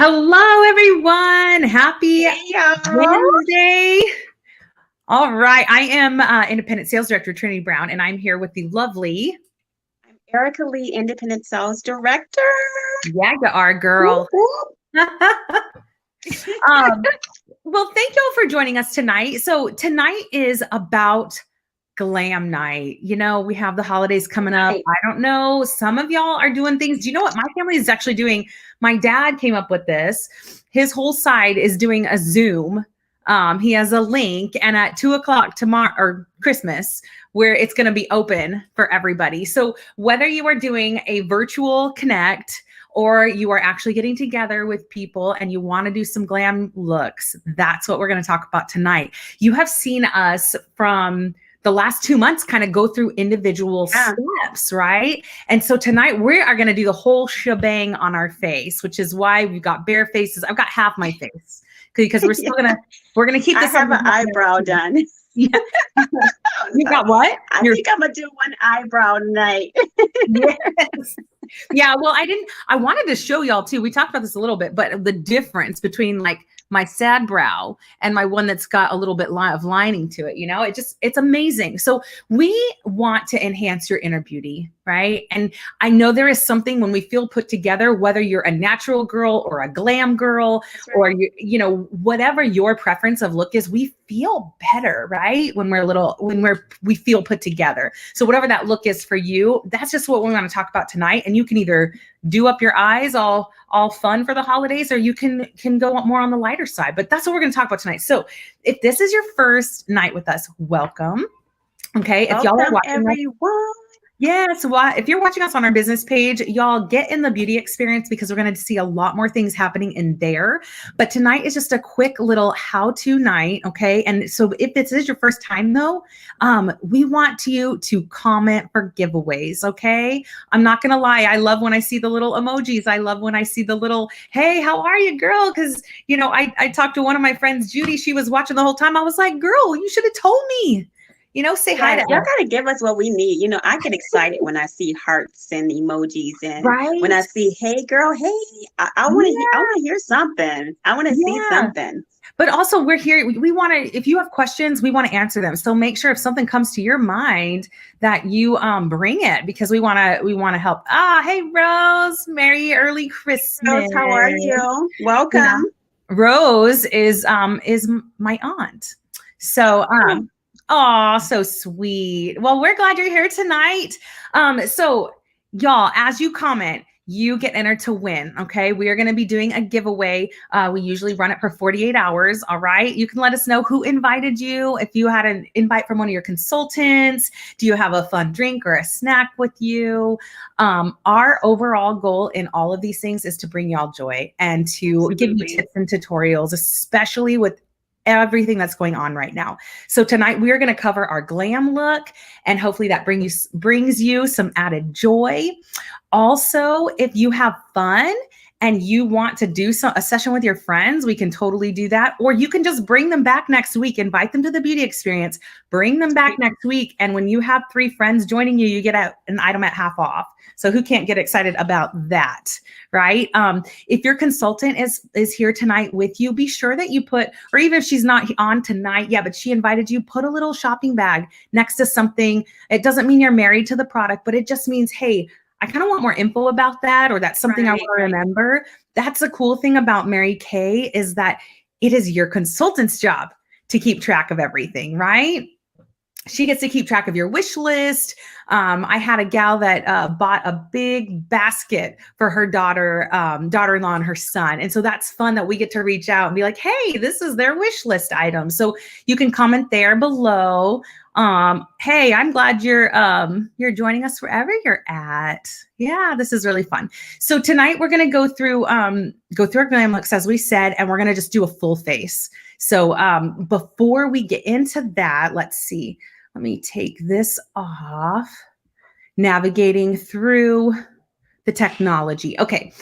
Hello, everyone. Happy Hey y'all. Wednesday. All right. I am Independent Sales Director Trinity Brown, and I'm here with the lovely I'm Erica Lee, Independent Sales Director. Yaga, our Whoop, girl. whoop. um, well, thank you all for joining us tonight. So tonight is about Glam night. You know, we have the holidays coming up. Right. I don't know. Some of y'all are doing things. Do you know what my family is actually doing? My dad came up with this. His whole side is doing a Zoom. He has a link, and at 2:00 tomorrow or Christmas, where it's going to be open for everybody. So whether you are doing a virtual connect or you are actually getting together with people and you want to do some glam looks, that's what we're going to talk about tonight. You have seen us from the last 2 months kind of go through individual steps, right? And so tonight we are going to do the whole shebang on our face, which is why we've got bare faces. I've got half my face because we're still we're gonna keep this. I have an eyebrow done. Yeah. You got what? I think I'm gonna do one eyebrow tonight. Yes. Yeah, well, I wanted to show y'all too. We talked about this a little bit, but the difference between like my sad brow and my one that's got a little bit of lining to it, you know, it's amazing. So we want to enhance your inner beauty, right? And I know there is something when we feel put together, whether you're a natural girl or a glam girl, right, or you know, whatever your preference of look is, we feel better, right? When we feel put together. So whatever that look is for you, that's just what we want to talk about tonight. And you can either do up your eyes all fun for the holidays, or you can go more on the lighter side. But that's what we're going to talk about tonight. So if this is your first night with us, welcome. Okay. If y'all are watching everyone. Yeah. So if you're watching us on our business page, y'all get in the beauty experience because we're going to see a lot more things happening in there. But tonight is just a quick little how-to night. Okay. And so if this is your first time though, we want you to comment for giveaways. Okay. I'm not going to lie. I love when I see the little emojis. I love when I see the little, hey, how are you, girl? Because, you know, I talked to one of my friends, Judy. She was watching the whole time. I was like, girl, you should have told me. You know, say hi to y'all gotta give us what we need. You know, I get excited when I see hearts and emojis, and when I see, hey girl, hey, I want to hear something. I want to see something. But also we're here. We want to, if you have questions, we want to answer them. So make sure if something comes to your mind that you bring it, because we want to help. Hey Rose, Merry early Christmas. Rose, how are you? Welcome. Yeah. Rose is my aunt. So oh, so sweet. Well, we're glad you're here tonight. So y'all, as you comment, you get entered to win. Okay. We are going to be doing a giveaway. We usually run it for 48 hours. All right. You can let us know who invited you. If you had an invite from one of your consultants, do you have a fun drink or a snack with you? Our overall goal in all of these things is to bring y'all joy and to give you tips and tutorials, especially with everything that's going on right now. So tonight we are going to cover our glam look, and hopefully that brings you some added joy. Also, if you have fun and you want to do a session with your friends, we can totally do that. Or you can just bring them back next week, invite them to the beauty experience, bring them back next week. And when you have 3 friends joining you, you get an item at half off. So who can't get excited about that, right? If your consultant is here tonight with you, be sure that you put, or even if she's not on tonight, but she invited you, put a little shopping bag next to something. It doesn't mean you're married to the product, but it just means, hey, I kind of want more info about that, or that's something I want to remember. That's the cool thing about Mary Kay, is that it is your consultant's job to keep track of everything, right? She gets to keep track of your wish list. I had a gal that bought a big basket for her daughter-in-law and her son. And so that's fun that we get to reach out and be like, hey, this is their wish list item. So you can comment there below. Hey, I'm glad you're joining us wherever you're at. Yeah, this is really fun. So tonight we're going to go through our glam looks, as we said, and we're going to just do a full face. So before we get into that, let's see. Let me take this off. Navigating through the technology. Okay.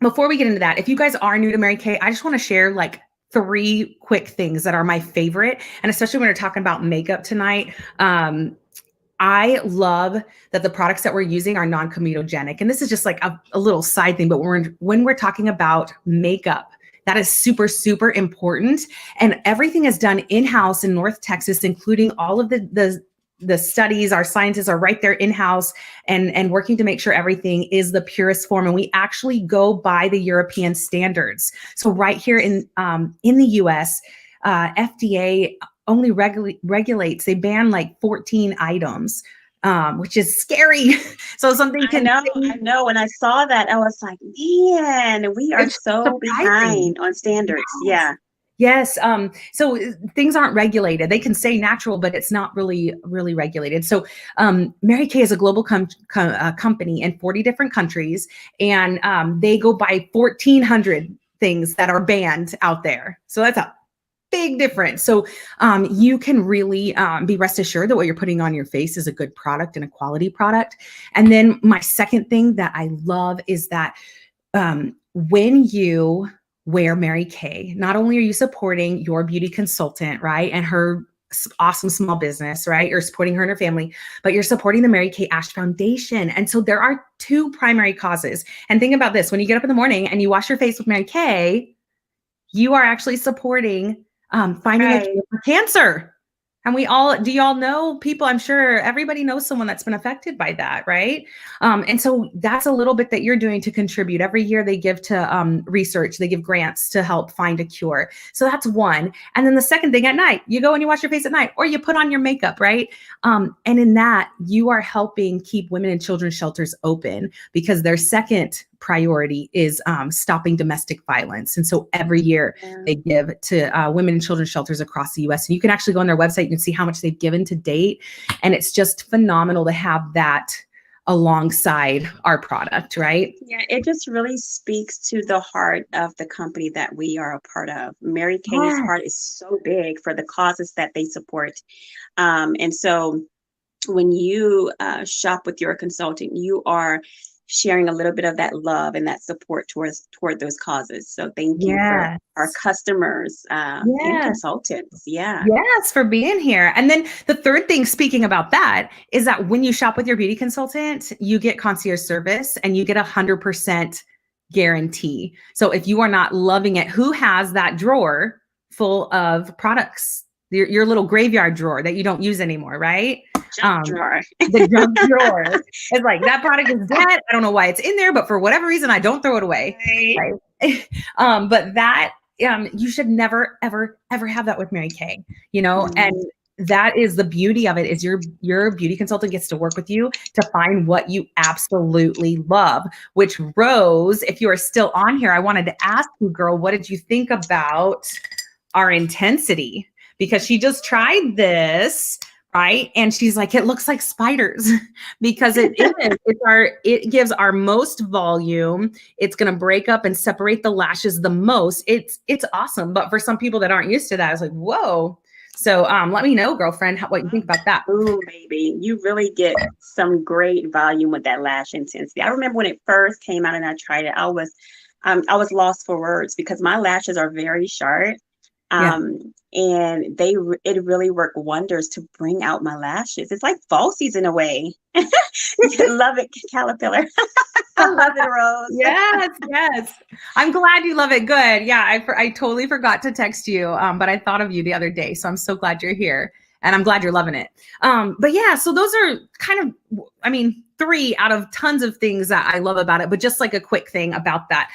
Before we get into that, if you guys are new to Mary Kay, I just want to share like 3 quick things that are my favorite. And especially when we're talking about makeup tonight, I love that the products that we're using are non-comedogenic. And this is just like a little side thing, but when we're talking about makeup, that is super, super important. And everything is done in-house in North Texas, including all of the studies. Our scientists are right there in-house and working to make sure everything is the purest form. And we actually go by the European standards. So right here in the US, FDA only regulates, they ban like 14 items, which is scary. So something can I know. When I saw that, I was like, man, we are so behind on standards. Yeah. Yes. So things aren't regulated. They can say natural, but it's not really regulated. So Mary Kay is a global company in 40 different countries, and they go by 1,400 things that are banned out there. So that's a big difference. So you can really be rest assured that what you're putting on your face is a good product and a quality product. And then my second thing that I love is that when you wear Mary Kay, not only are you supporting your beauty consultant, right, and her awesome small business, right, you're supporting her and her family, but you're supporting the Mary Kay Ash Foundation. And so there are two primary causes. And think about this: when you get up in the morning and you wash your face with Mary Kay, you are actually supporting finding a cure for cancer. And do y'all know people? I'm sure everybody knows someone that's been affected by that, right? And so that's a little bit that you're doing to contribute. Every year they give to research, they give grants to help find a cure. So that's one. And then the second thing, at night, you go and you wash your face at night, or you put on your makeup, right? And in that, you are helping keep women and children's shelters open, because their second priority is stopping domestic violence. And so every year they give to women and children's shelters across the US. And you can actually go on their website, you can see how much they've given to date. And it's just phenomenal to have that alongside our product, right? Yeah, it just really speaks to the heart of the company that we are a part of. Mary Kay's heart is so big for the causes that they support. And so when you shop with your consultant, you are sharing a little bit of that love and that support toward those causes. So thank you for our customers and consultants. Yes, for being here. And then the third thing, speaking about that, is that when you shop with your beauty consultant, you get concierge service and you get 100% guarantee. So if you are not loving it, who has that drawer full of products? Your little graveyard drawer that you don't use anymore, right? Drawer. The junk drawer. It's like, that product is dead. I don't know why it's in there, but for whatever reason, I don't throw it away. Right? But that you should never, ever, ever have that with Mary Kay, you know, and that is the beauty of it, is your beauty consultant gets to work with you to find what you absolutely love. Which, Rose, if you are still on here, I wanted to ask you, girl, what did you think about our intensity? Because she just tried this, right? And she's like, it looks like spiders because it is. It gives our most volume. It's going to break up and separate the lashes the most. It's awesome. But for some people that aren't used to that, it's like, whoa. So let me know, girlfriend, what you think about that. Ooh, baby, you really get some great volume with that lash intensity. I remember when it first came out and I tried it, I was lost for words because my lashes are very sharp. And it really worked wonders to bring out my lashes. It's like falsies in a way. Love it, Caterpillar. I love it, Rose. Yes. I'm glad you love it. Good. Yeah, I totally forgot to text you, but I thought of you the other day. So I'm so glad you're here. And I'm glad you're loving it. But yeah, so those are kind of, 3 out of tons of things that I love about it, but just like a quick thing about that.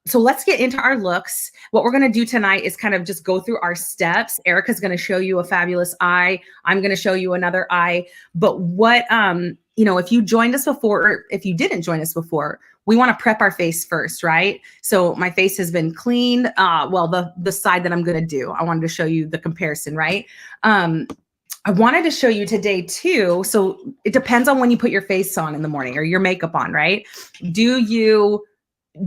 So let's get into our looks. What we're going to do tonight is kind of just go through our steps. Erica's going to show you a fabulous eye. I'm going to show you another eye. But what, if you joined us before, or if you didn't join us before, we want to prep our face first, right? So my face has been cleaned. The side that I'm going to do, I wanted to show you the comparison, right? I wanted to show you today too. So it depends on when you put your face on in the morning or your makeup on, right? Do you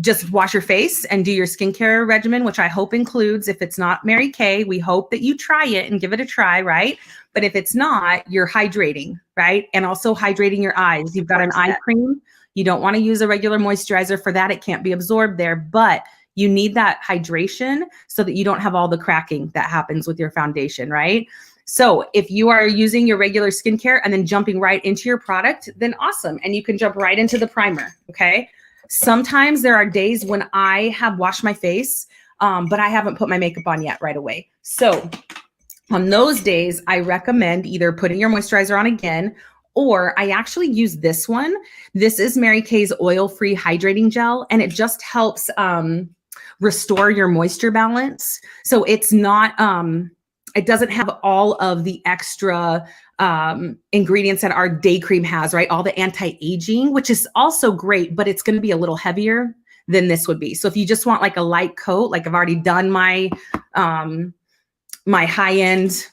just wash your face and do your skincare regimen, which I hope includes, if it's not Mary Kay, we hope that you try it and give it a try, right? But if it's not, you're hydrating, right? And also hydrating your eyes. You've got an eye cream. You don't want to use a regular moisturizer for that. It can't be absorbed there, but you need that hydration so that you don't have all the cracking that happens with your foundation, right? So if you are using your regular skincare and then jumping right into your product, then awesome. And you can jump right into the primer, okay? Sometimes there are days when I have washed my face, but I haven't put my makeup on yet right away. So on those days, I recommend either putting your moisturizer on again, or I actually use this one. This is Mary Kay's oil-free hydrating gel, and it just helps restore your moisture balance. So it's not, it doesn't have all of the extra ingredients that our day cream has, right? All the anti-aging, which is also great, but it's going to be a little heavier than this would be. So if you just want like a light coat, like I've already done my my high-end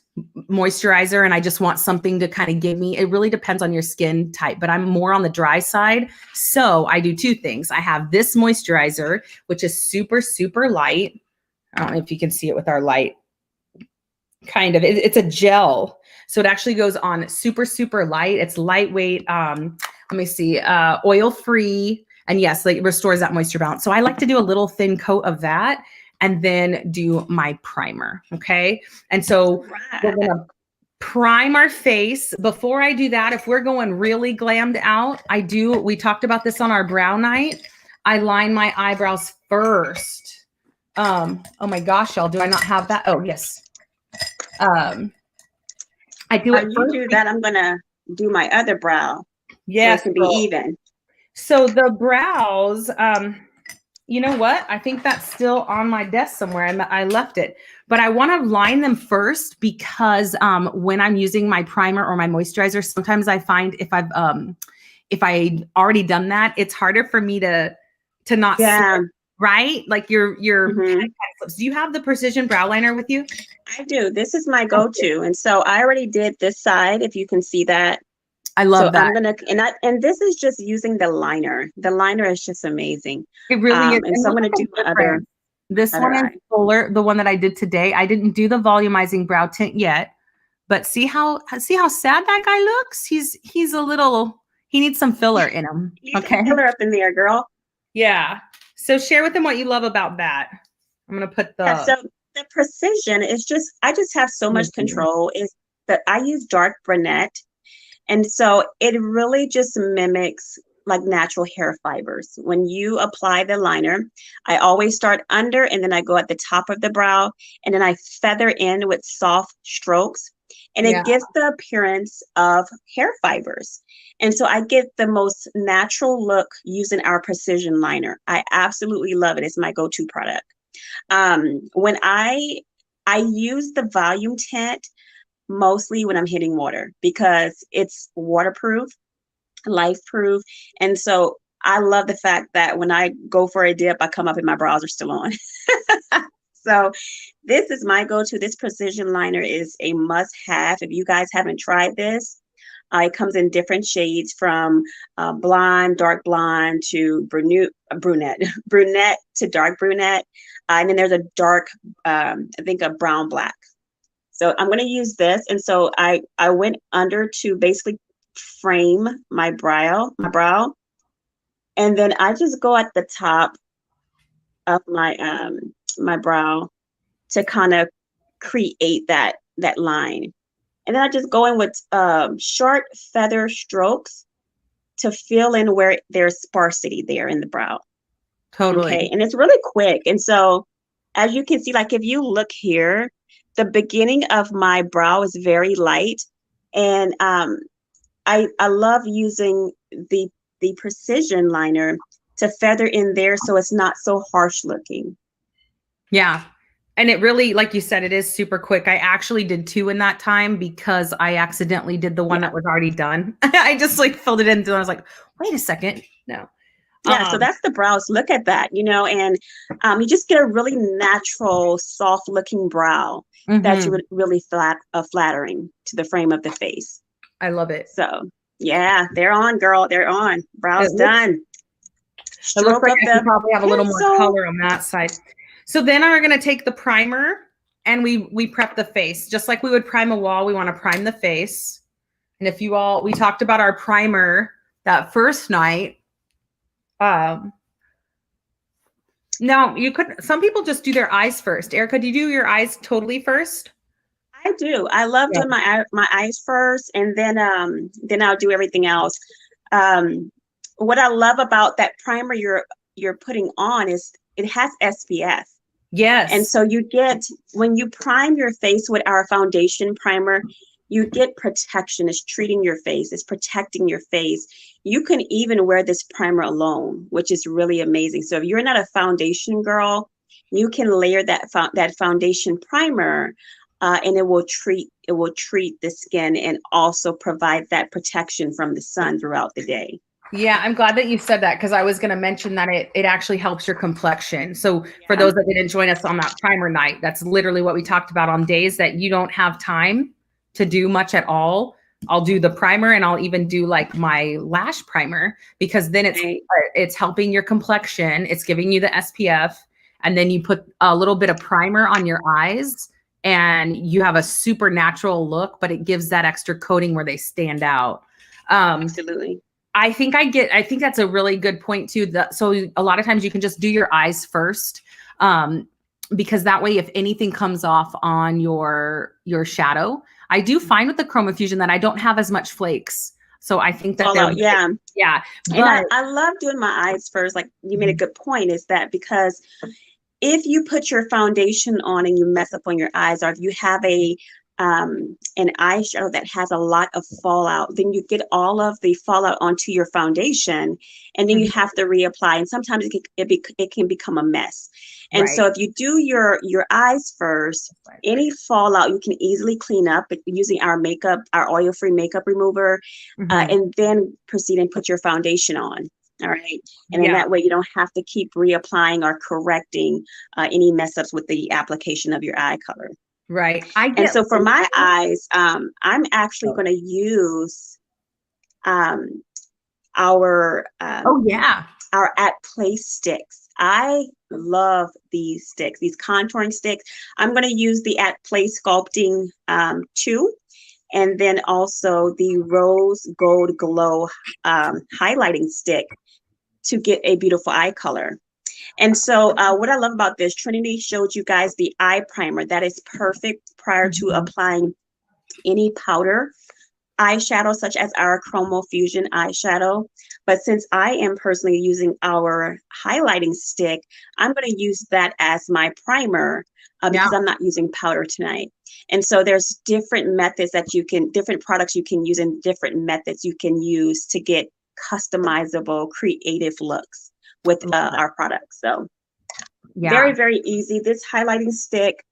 moisturizer and I just want something to kind of give me, it really depends on your skin type, but I'm more on the dry side. So I do two things. I have this moisturizer, which is super, super light. I don't know if you can see it with our light. Kind of, it's a gel. So it actually goes on super, super light. It's lightweight. Let me see, oil-free. And yes, like it restores that moisture balance. So I like to do a little thin coat of that and then do my primer, okay? And so we're gonna prime our face. Before I do that, if we're going really glammed out, we talked about this on our brow night. I line my eyebrows first. Oh my gosh, y'all, do I not have that? Oh, yes. I do it you first. do that, I'm gonna do my other brow. Yes, so it can be even. So the brows, you know what? I think that's still on my desk somewhere. I left it, but I want to line them first because when I'm using my primer or my moisturizer, sometimes I find if I already done that, it's harder for me to not Yeah. slip, right? Like your Mhm. do you have the precision brow liner with you? I do. This is my go-to. And so I already did this side, if you can see that. I love So that. I'm gonna, and this is just using the liner. The liner is just amazing. It really is. And so I'm gonna do my other This one is eye. fuller, the one that I did today. I didn't do the volumizing brow tint yet, but see how sad that guy looks? He's a little, he needs some filler in him. You Okay. can filler up in there, girl. Yeah. So share with them what you love about that. I'm gonna put Yeah, so the precision is just, I just have so much control. Is that I use dark brunette. And so it really just mimics like natural hair fibers. When you apply the liner, I always start under and then I go at the top of the brow and then I feather in with soft strokes. And Yeah. it gives the appearance of hair fibers. And so I get the most natural look using our precision liner. I absolutely love it. It's my go-to product. When I use the volume tint mostly when I'm hitting water because it's waterproof, life proof. And so I love the fact that when I go for a dip, I come up and my brows are still on. So this is my go-to. This precision liner is a must-have. If you guys haven't tried this, it comes in different shades from blonde, dark blonde to brunette, brunette to dark brunette. And then there's a dark, I think a brown black. So I'm going to use this. And so I went under to basically frame my brow. And then I just go at the top of my brow to kind of create that line. And then I just go in with short feather strokes to fill in where there's sparsity there in the brow. totally. Okay. And it's really quick. And so as you can see, like if you look here, the beginning of my brow is very light. And I love using the precision liner to feather in there so it's not so harsh looking. Yeah. And it really, like you said, it is super quick. I actually did two in that time because I accidentally did the one that was already done. I just like filled it in and I was like, wait a second. No. Yeah, so that's the brows. Look at that, and you just get a really natural, soft looking brow that's really flattering to the frame of the face. I love it. So yeah, they're on, girl. They're on. Brows done. It looks like I can probably have a little more color on that side. So then we're going to take the primer and we prep the face. Just like we would prime a wall, we want to prime the face. And if we talked about our primer that first night. Now some people just do their eyes first. Erica, do you do your eyes totally first? I I do. I love Yeah. doing my eyes first, and then I'll do everything else. Um, what I love about that primer you're putting on is it has SPF. And Yes. so you get, when you prime your face with our foundation primer, you get protection. It's treating your face, it's protecting your face. You can even wear this primer alone, which is really amazing. So if you're not a foundation girl, you can layer that foundation primer, and it will treat the skin and also provide that protection from the sun throughout the day. Yeah, I'm glad that you said that because I was going to mention that it actually helps your complexion. So for Yeah. those that didn't join us on that primer night, that's literally what we talked about on days that you don't have time to do much at all. I'll do the primer and I'll even do like my lash primer because then Right. it's helping your complexion, it's giving you the SPF, and then you put a little bit of primer on your eyes and you have a super natural look, but it gives that extra coating where they stand out. Absolutely. I think that's a really good point too. So a lot of times you can just do your eyes first. Um, because that way, if anything comes off on your shadow, I do find with the Chroma Fusion that I don't have as much flakes. So I think that they're, Fallout. Yeah. yeah, And but I love doing my eyes first. Like you made a good point, is that because if you put your foundation on and you mess up on your eyes, or if you have an eyeshadow that has a lot of fallout, then you get all of the fallout onto your foundation, and then you Mhm. have to reapply. And sometimes it can become a mess. And Right. so if you do your eyes first, any fallout you can easily clean up using our oil-free makeup remover, Mhm. and then proceed and put your foundation on. All right. And then Yeah, that way you don't have to keep reapplying or correcting any mess ups with the application of your eye color. right. I And get so for my lazy. eyes, I'm actually Oh, going to use um, our oh, yeah. our at play sticks. I love these sticks, these contouring sticks. I'm going to use the at play sculpting 2, and then also the rose gold glow highlighting stick to get a beautiful eye color. And so what I love about this, Trinity showed you guys the eye primer. That is perfect prior to Mhm. applying any powder eyeshadow, such as our Chromo Fusion eyeshadow. But since I am personally using our highlighting stick, I'm going to use that as my primer, Yeah. because I'm not using powder tonight. And so there's different methods different products you can use, and different methods you can use to get customizable, creative looks with Love it. our products. So Yeah. very, very easy. This highlighting stick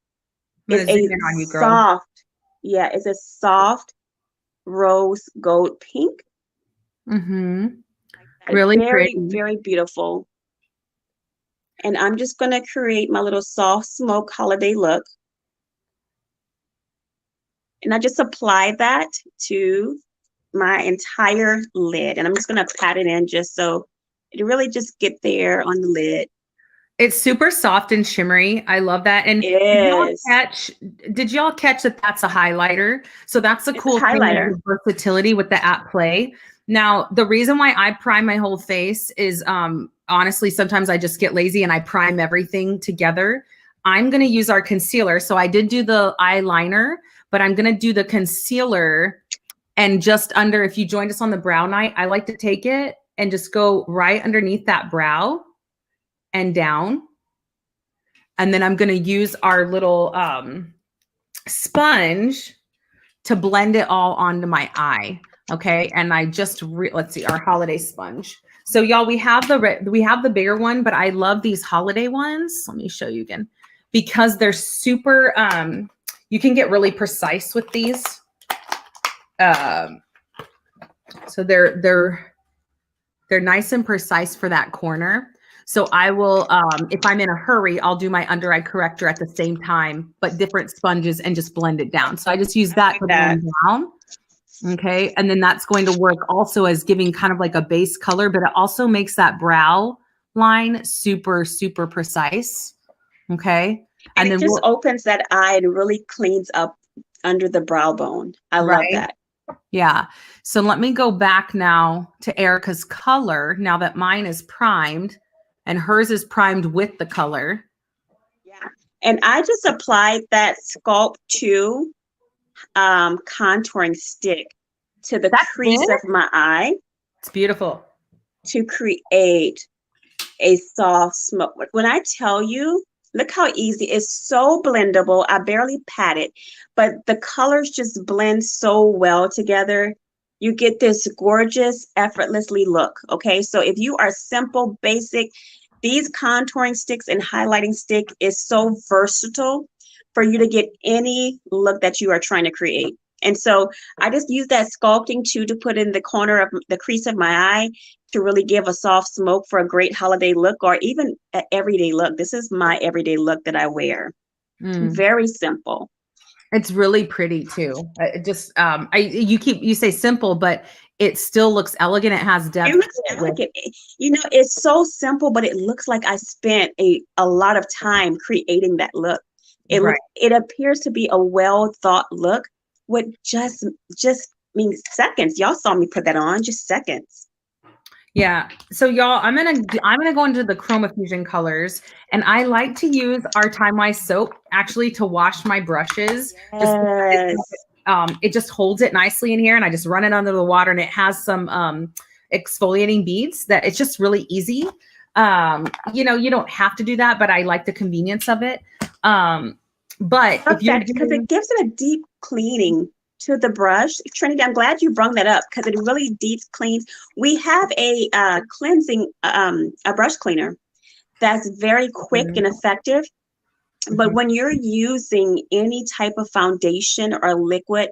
I'm is gonna zoom a in on you, girl. soft, yeah, it's a soft rose gold pink. Mm-hmm. Really Very, pretty. very beautiful. And I'm just going to create my little soft smoke holiday look. And I just apply that to my entire lid. And I'm just going to pat it in just so it really just get there on the lid. It's super soft and shimmery. I love that. And It is. did y'all catch that that's a highlighter? So that's the It's a cool thing with highlighter. the versatility with the at play. Now, the reason why I prime my whole face is honestly, sometimes I just get lazy and I prime everything together. I'm going to use our concealer. So I did do the eyeliner, but I'm going to do the concealer and just under, if you joined us on the brow night, I like to take it and just go right underneath that brow and down. And then I'm going to use our little sponge to blend it all onto my eye. Okay. And I just, let's see, our holiday sponge. So y'all, we have the bigger one, but I love these holiday ones. Let me show you again because they're super, you can get really precise with these. Um, so they're nice and precise for that corner. So I will, if I'm in a hurry, I'll do my under eye corrector at the same time, but different sponges and just blend it down. So I just use I that like to that. blend down. Okay. And then that's going to work also as giving kind of like a base color, but it also makes that brow line super, super precise. Okay. And And it then just we'll, opens that eye and really cleans up under the brow bone. I love right. that. Yeah. So let me go back now to Erica's color now that mine is primed and hers is primed with the color. Yeah. And I just applied that Sculpt 2 contouring stick to the That's crease it. of my eye It's beautiful. to create a soft smoke. When I tell you, look how easy. It's so blendable. I barely pat it, but the colors just blend so well together. You get this gorgeous, effortlessly look. Okay, so if you are simple, basic, these contouring sticks and highlighting stick is so versatile for you to get any look that you are trying to create. And so I just use that sculpting too to put in the corner of the crease of my eye to really give a soft smoke for a great holiday look or even an everyday look. This is my everyday look that I wear. Mm. Very simple. It's really pretty too. It just you say simple, but it still looks elegant. It has It depth looks to it with elegant. You know, it's so simple, but it looks like I spent a lot of time creating that look. right. It appears to be a well thought look with just means seconds. Y'all saw me put that on, just seconds. Yeah. So y'all, I'm gonna go into the Chroma Fusion colors, and I like to use our Time Wise soap actually to wash my brushes, just because Yes. it just holds it nicely in here, and I just run it under the water, and it has some exfoliating beads that it's just really easy. You don't have to do that, but I like the convenience of it. But if Love you're that because doing it gives it a deep cleaning to the brush. Trinity, I'm glad you brought that up because it really deep cleans. We have a cleansing a brush cleaner that's very quick and effective. But Mhm. when you're using any type of foundation or liquid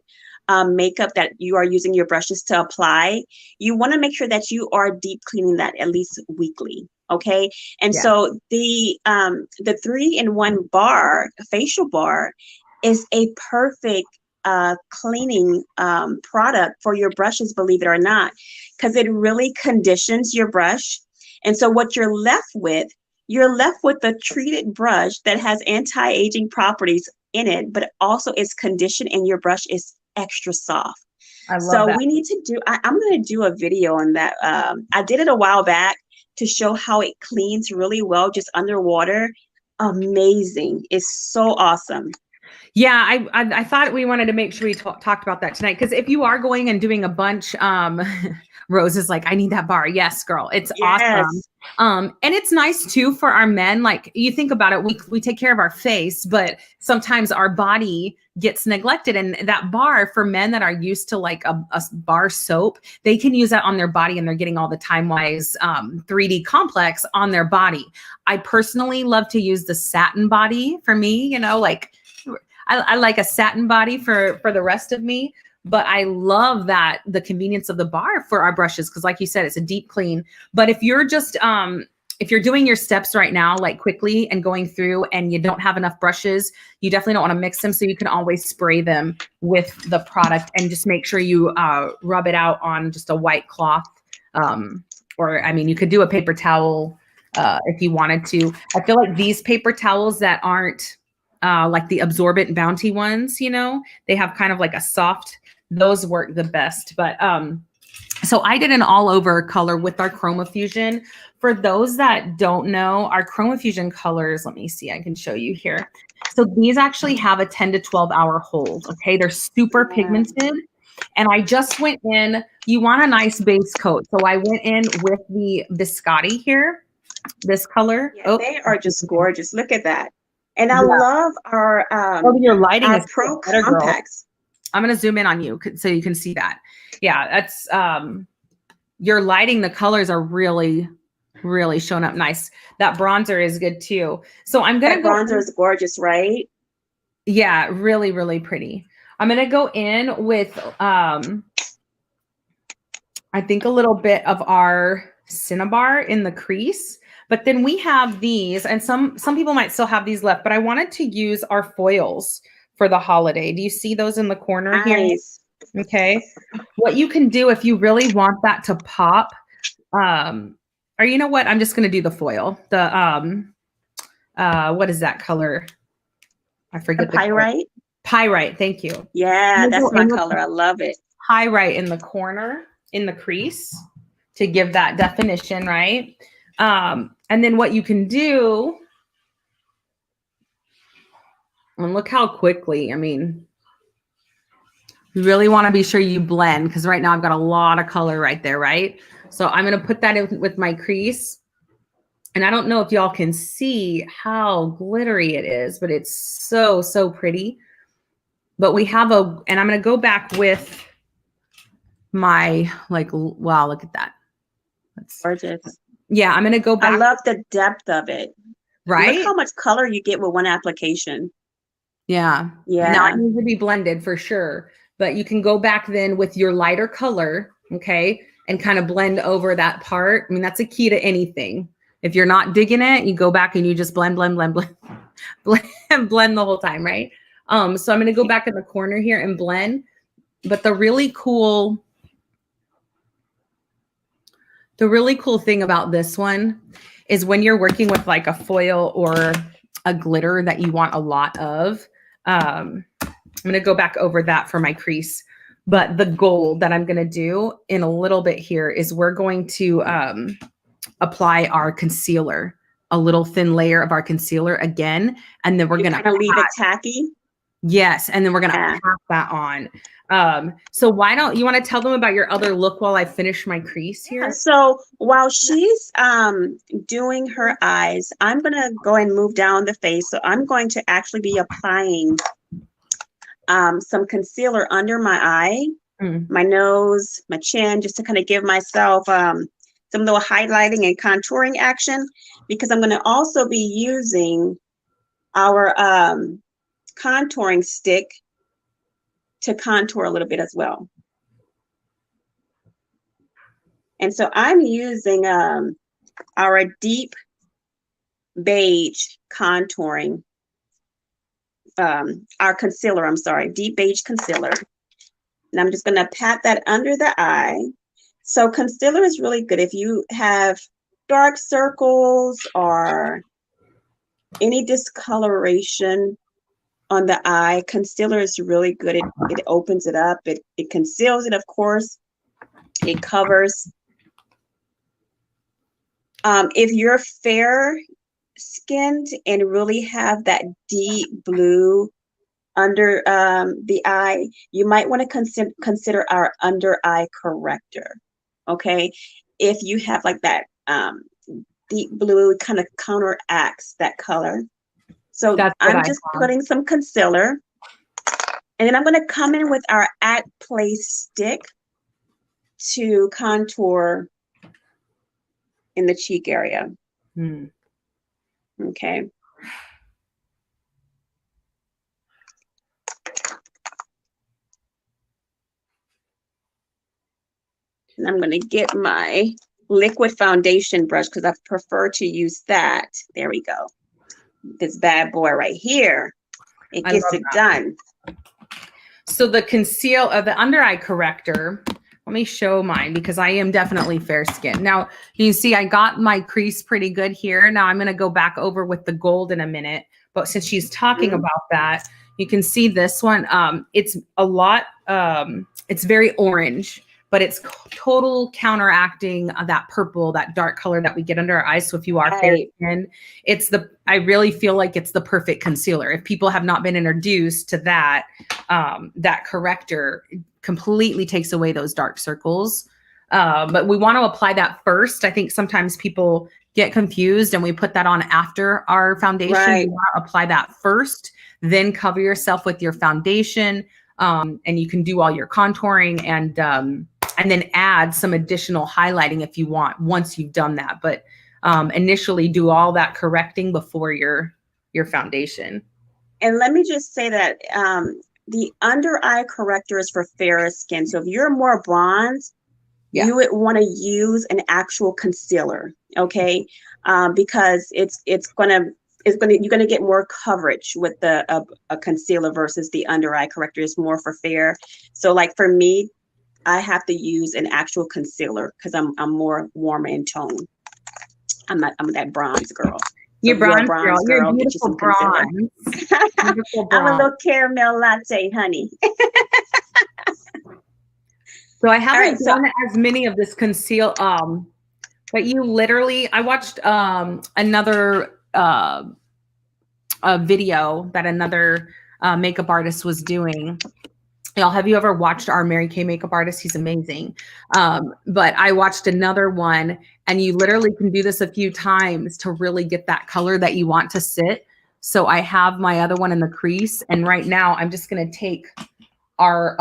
makeup that you are using your brushes to apply, you want to make sure that you are deep cleaning that at least weekly. Okay. And Yeah. so the 3-in-1 bar, facial bar, is a perfect cleaning product for your brushes, believe it or not, because it really conditions your brush. And so what you're left with a treated brush that has anti-aging properties in it, but also it's conditioned and your brush is extra soft. I love So that. we need to I'm going to do a video on that. I did it a while back to show how it cleans really well just underwater. Amazing. It's so awesome. Yeah, I thought we wanted to make sure we talked about that tonight because if you are going and doing a bunch, Rose is like, I need that bar. Yes, girl, it's awesome. Yes. And it's nice too for our men. Like you think about it, we take care of our face, but sometimes our body gets neglected, and that bar for men that are used to like a bar soap, they can use that on their body, and they're getting all the Time Wise 3D complex on their body. I personally love to use the satin body for me. Like I like a satin body for the rest of me, but I love that the convenience of the bar for our brushes because, like you said, it's a deep clean. But if you're doing your steps right now, like quickly and going through, and you don't have enough brushes, you definitely don't want to mix them. So you can always spray them with the product and just make sure you rub it out on just a white cloth, or I mean, you could do a paper towel if you wanted to. I feel like these paper towels that aren't like the absorbent bounty ones, they have kind of like a soft, those work the best. But so I did an all over color with our Chroma Fusion. For those that don't know, our Chroma Fusion colors, let me see, I can show you here. So these actually have a 10 to 12 hour hold. Okay. They're super Yeah. pigmented. And I just went in, you want a nice base coat. So I went in with the Biscotti here, this color. Yeah, Oh, they are just gorgeous. Look at that. And I yeah. love Oh, your lighting our is Pro better, girl. Compacts. I'm going to zoom in on you so you can see that. Yeah, that's your lighting. The colors are really, really showing up nice. That bronzer is good too. So I'm going to That go. bronzer is gorgeous, right? Yeah, really, really pretty. I'm going to go in with, I think a little bit of our Cinnabar in the crease. But then we have these, and some people might still have these left, but I wanted to use our foils for the holiday. Do you see those in the corner here? Nice. Okay. What you can do if you really want that to pop, or you know what? I'm just going to do the foil. The what is that color? I The forget the color. pyrite. Pyrite. Thank you. Yeah, I'm gonna that's go my in with color. I love it. pyrite in the corner, in the crease, to give that definition, right? And then what you can do, and look how quickly, I mean, You really want to be sure you blend because right now I've got a lot of color right there, right? So I'm going to put that in with my crease. And I don't know if y'all can see how glittery it is, but it's so, so pretty. But we have and I'm going to go back with my, like, wow, look at that. Gorgeous. Yeah, I'm going to go back. I love the depth of it. Right? Look how much color you get with one application. Yeah. Yeah. Now it needs to be blended for sure. But you can go back then with your lighter color, okay, and kind of blend over that part. I mean, that's a key to anything. If you're not digging it, you go back and you just blend, blend, blend, blend, blend, blend the whole time, right? So I'm going to go back in the corner here and blend. But the really cool thing about this one is when you're working with like a foil or a glitter that you want a lot of, I'm going to go back over that for my crease. But the gold that I'm going to do in a little bit here is we're going to apply our concealer, a little thin layer of our concealer again. And then we're going to leave it tacky. Yes. And then we're going to pack that on. So why don't you want to tell them about your other look while I finish my crease here? So while she's doing her eyes, I'm going to go and move down the face. So I'm going to actually be applying some concealer under my eye, my nose, my chin, just to kind of give myself some little highlighting and contouring action, because I'm going to also be using our contouring stick to contour a little bit as well. And so I'm using our deep beige contouring, our concealer, deep beige concealer. And I'm just gonna pat that under the eye. So concealer is really good if you have dark circles or any discoloration on the eye. Concealer is really good. It opens it up. It conceals it, of course. It covers. If you're fair skinned and really have that deep blue under the eye, you might want to consider our under eye corrector. Okay, if you have like that deep blue, kind of counteracts that color. So I'm just putting some concealer, and then I'm going to come in with our At Play stick to contour in the cheek area. Okay. And I'm going to get my liquid foundation brush because I prefer to use that. There we go. This bad boy right here. It gets it done. So the the under eye corrector, let me show mine because I am definitely fair skinned. Now, you see I got my crease pretty good here. Now I'm going to go back over with the gold in a minute. But since she's talking about that, you can see this one. It's a lot. It's very orange, but it's total counteracting that purple, that dark color that we get under our eyes. So if you are fair skinned, I really feel like it's the perfect concealer. If people have not been introduced to that, that corrector completely takes away those dark circles. But we want to apply that first. I think sometimes people get confused and we put that on after our foundation. Right. You want to apply that first, then cover yourself with your foundation. And you can do all your contouring and then add some additional highlighting if you want once you've done that. But initially do all that correcting before your foundation. And let me just say that the under eye corrector is for fairer skin. So if you're more bronze, you would want to use an actual concealer, okay? Because you're gonna get more coverage with a concealer versus the under eye corrector is more for fair. So like for me, I have to use an actual concealer because I'm more warm in tone. I'm that bronze girl. You're bronze girl. You're beautiful bronze. I'm a little caramel latte, honey. So I haven't done as many of this conceal. But you literally, I watched another a video that another makeup artist was doing, Y'all, have you ever watched our Mary Kay makeup artist? He's amazing. But I watched another one, and you literally can do this a few times to really get that color that you want to sit. So I have my other one in the crease, and right now I'm just going to take our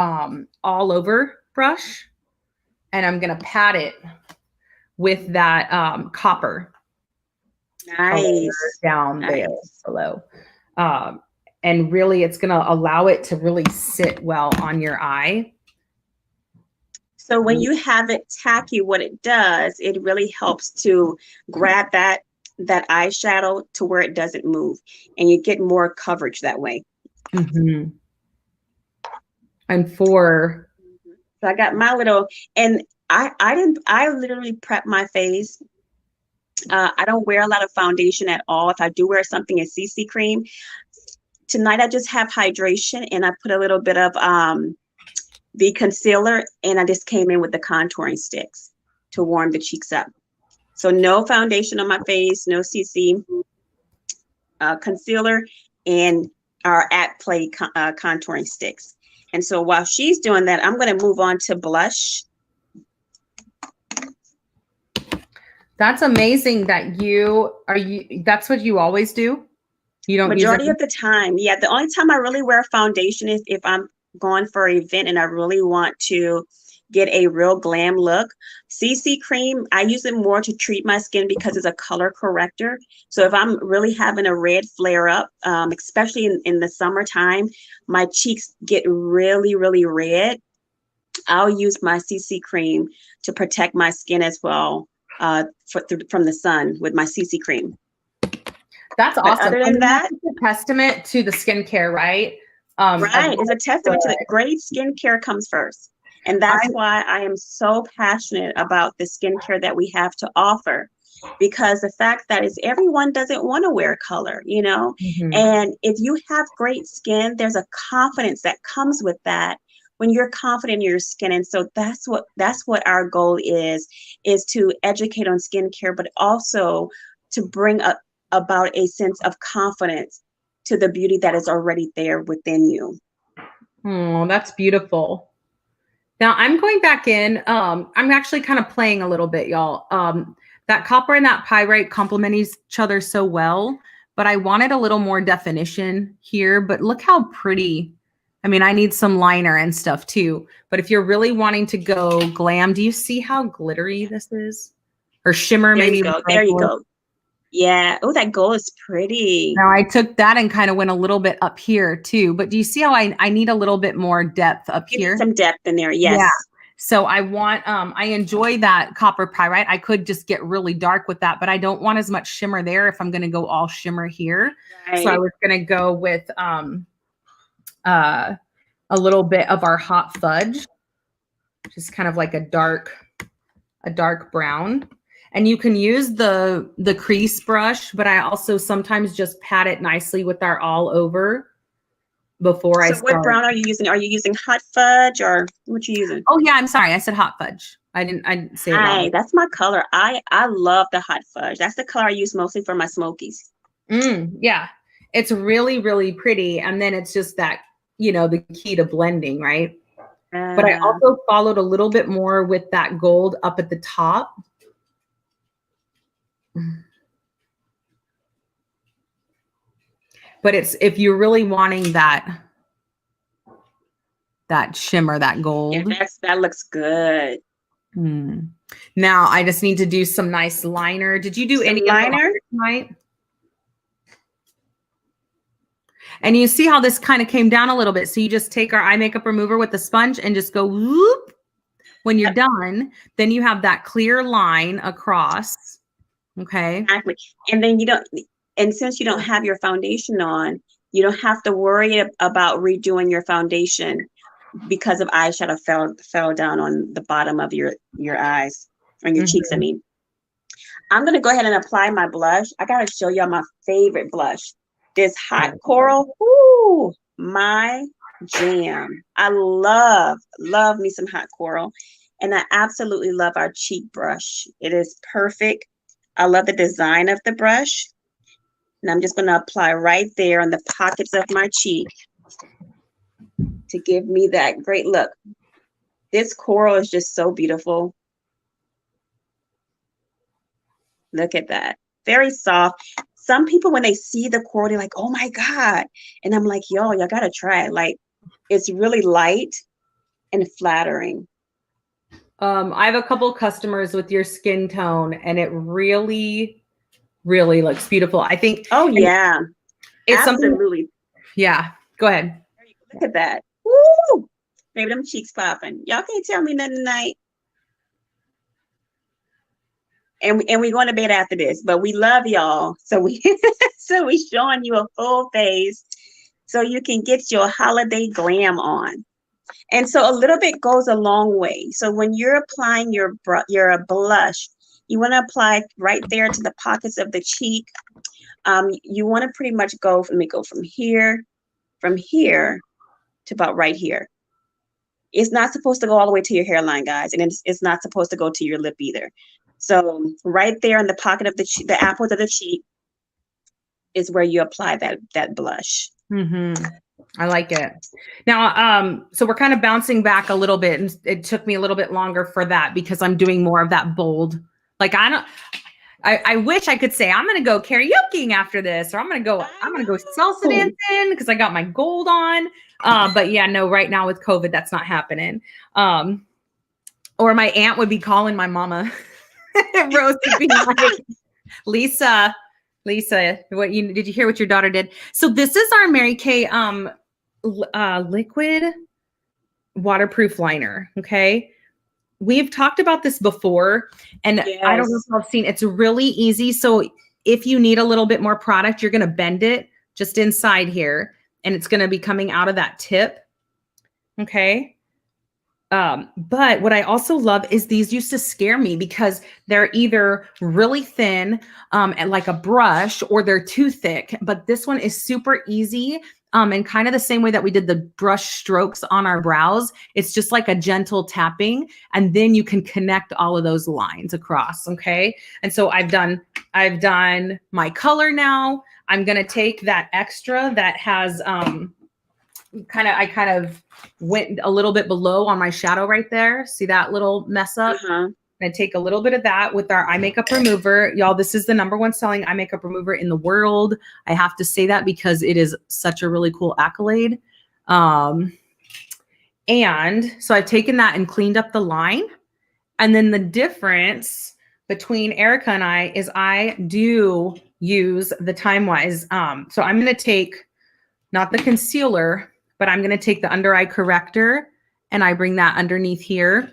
all over brush, and I'm going to pat it with that copper color Nice. down there Nice. below. Um, and really, it's going to allow it to really sit well on your eye. So when you have it tacky, what it does, it really helps to grab that eyeshadow to where it doesn't move, and you get more coverage that way. Mm-hmm. And for So I got my little, and I literally prep my face. I don't wear a lot of foundation at all. If I do wear something, it's CC cream. Tonight I just have hydration, and I put a little bit of the concealer, and I just came in with the contouring sticks to warm the cheeks up. So no foundation on my face, no CC, concealer, and our at play contouring sticks. And so while she's doing that, I'm going to move on to blush. that's amazing that that's what you always do. You don't use Majority it. of the time, yeah. The only time I really wear foundation is if I'm going for an event and I really want to get a real glam look. CC cream, I use it more to treat my skin because it's a color corrector. So if I'm really having a red flare up, especially in the summertime, my cheeks get really, really red. I'll use my CC cream to protect my skin as well from the sun with my CC cream. That's But awesome. other I than mean, that, that's a testament to the skincare, right? right, it's a testament to the great skincare comes first. And that's why I am so passionate about the skincare that we have to offer. Because the fact that is everyone doesn't want to wear color, you know? Mhm. And if you have great skin, there's a confidence that comes with that when you're confident in your skin. And so that's what our goal is to educate on skincare, but also to bring about a sense of confidence to the beauty that is already there within you. Oh, that's beautiful. Now I'm going back in. I'm actually kind of playing a little bit, y'all. That copper and that pyrite complement each other so well, but I wanted a little more definition here. But look how pretty. I mean, I need some liner and stuff too. But if you're really wanting to go glam, do you see how glittery this is? Or shimmer, There you maybe. go. There you go. Yeah. Oh, that gold is pretty. Now I took that and kind of went a little bit up here too. But do you see how I need a little bit more depth up You need here? some depth in there. Yeah. Yes. So I want, I enjoy that copper pyrite. I could just get really dark with that, but I don't want as much shimmer there if I'm going to go all shimmer here. Right. So I was going to go with a little bit of our hot fudge, just kind of like a dark brown. And you can use the crease brush, but I also sometimes just pat it nicely with our all over before I So what start. brown are you using? Are you using hot fudge or what you using? Oh yeah, I'm sorry. I said hot fudge. I didn't say it wrong. Hi, that's my color. I love the hot fudge. That's the color I use mostly for my smokies. Yeah. It's really, really pretty. And then it's just that, the key to blending, right? But I also followed a little bit more with that gold up at the top. But it's, if you're really wanting that shimmer, that gold. Yeah, that looks good. Now I just need to do some nice liner. Did you do Some any liner tonight? And you see how this kind of came down a little bit. So you just take our eye makeup remover with the sponge and just go whoop. When you're done, then you have that clear line across. Okay. Exactly. And then and since you don't have your foundation on, you don't have to worry about redoing your foundation because of eyeshadow fell down on the bottom of your eyes, on your cheeks, I mean. I'm going to go ahead and apply my blush. I got to show y'all my favorite blush. This hot coral. Ooh, my jam. I love me some hot coral. And I absolutely love our cheek brush. It is perfect. I love the design of the brush. And I'm just going to apply right there on the pockets of my cheek. to give me that great look. This coral is just so beautiful. Look at that. Very soft. Some people, when they see the coral, they're like, oh my God. And I'm like, y'all gotta try it. Like, it's really light and flattering. I have a couple customers with your skin tone, and it really, really looks beautiful. I think. Oh yeah, it's absolutely. Yeah, go ahead. Look at that. Woo! Maybe them cheeks popping. Y'all can't tell me nothing tonight. And we're going to bed after this, but we love y'all. So we showing you a full face so you can get your holiday glam on. And so a little bit goes a long way. So when you're applying your blush, you want to apply right there to the pockets of the cheek. You want to pretty much go. Let me go from here to about right here. It's not supposed to go all the way to your hairline, guys, and it's not supposed to go to your lip either. So right there in the pocket of the apples of the cheek is where you apply that blush. Mm-hmm. I like it. Now, so we're kind of bouncing back a little bit, and it took me a little bit longer for that because I'm doing more of that bold. Like I wish I could say I'm going to go karaokeing after this, or I'm going to go salsa dancing because I got my gold on. But yeah, no, right now with COVID, that's not happening. Or my aunt would be calling my mama. Rose would be like, Lisa, did you hear what your daughter did? So this is our Mary Kay liquid waterproof liner. Okay. We've talked about this before, and yes. I don't know if y'all have seen, it's really easy. So if you need a little bit more product, you're going to bend it just inside here, and it's going to be coming out of that tip. Okay. But what I also love is these used to scare me because they're either really thin, and like a brush, or they're too thick, but this one is super easy. And kind of the same way that we did the brush strokes on our brows, it's just like a gentle tapping, and then you can connect all of those lines across. Okay. And so I've done my color now. I'm going to take that extra that has, I kind of went a little bit below on my shadow right there. See that little mess up? I'm going to take a little bit of that with our eye makeup remover. Y'all, this is the #1 selling eye makeup remover in the world. I have to say that because it is such a really cool accolade. And so I've taken that and cleaned up the line. And then the difference between Erica and I is I do use the Time Wise. So I'm going to take not the concealer, but I'm going to take the under eye corrector, and I bring that underneath here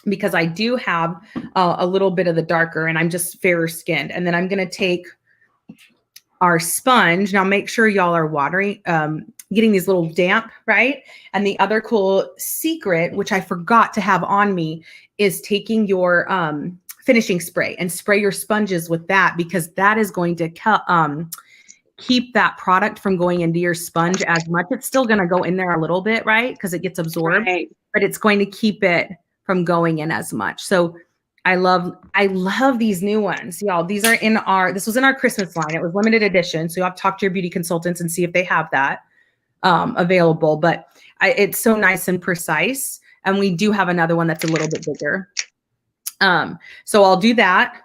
because I do have a little bit of the darker, and I'm just fairer skinned. And then I'm going to take our sponge. Now make sure y'all are watering, getting these little damp, right? And the other cool secret, which I forgot to have on me, is taking your finishing spray and spray your sponges with that, because that is going to keep that product from going into your sponge as much. It's still going to go in there a little bit, right? Because it gets absorbed, but it's going to keep it from going in as much. So I love these new ones, y'all. These are this was in our Christmas line. It was limited edition. So you have to talk to your beauty consultants and see if they have that available. But it's so nice and precise. And we do have another one that's a little bit bigger. So I'll do that.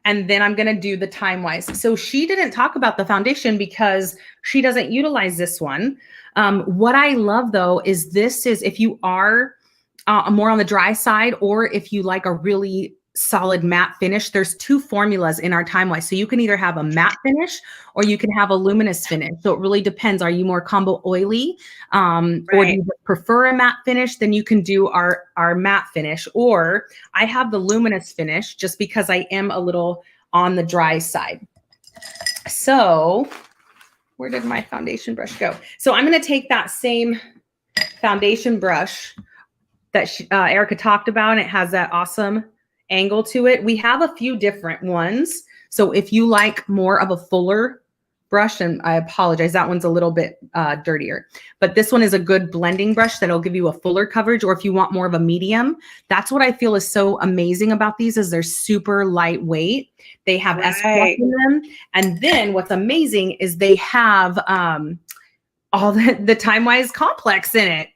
And then I'm going to do the Time Wise. So she didn't talk about the foundation because she doesn't utilize this one. What I love though, is if you are more on the dry side, or if you like a really solid matte finish, there's 2 formulas in our Time Wise. So you can either have a matte finish or you can have a luminous finish. So it really depends. Are you more combo oily, or do you prefer a matte finish? Then you can do our matte finish, or I have the luminous finish just because I am a little on the dry side. So where did my foundation brush go? So I'm going to take that same foundation brush that Erica talked about, and it has that awesome angle to it. We have a few different ones. So if you like more of a fuller brush, and I apologize, that one's a little bit dirtier, but this one is a good blending brush that'll give you a fuller coverage. Or if you want more of a medium, that's what I feel is so amazing about these, is they're super lightweight. They have SPF in them. And then what's amazing is they have all the time-wise complex in it,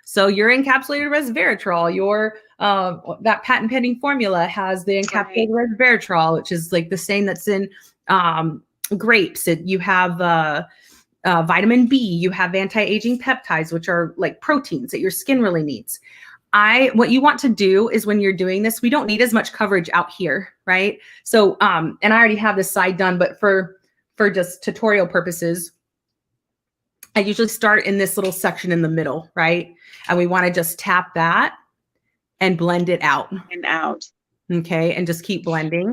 So your encapsulated resveratrol, your that patent pending formula has the Right. encapsulated resveratrol, which is like the same that's in grapes. You have vitamin B, you have anti-aging peptides, which are like proteins that your skin really needs. What you want to do is when you're doing this, we don't need as much coverage out here, right? So, and I already have this side done, but for just tutorial purposes, I usually start in this little section in the middle, right? And we want to just tap that and blend it out. And out. Okay. And just keep blending.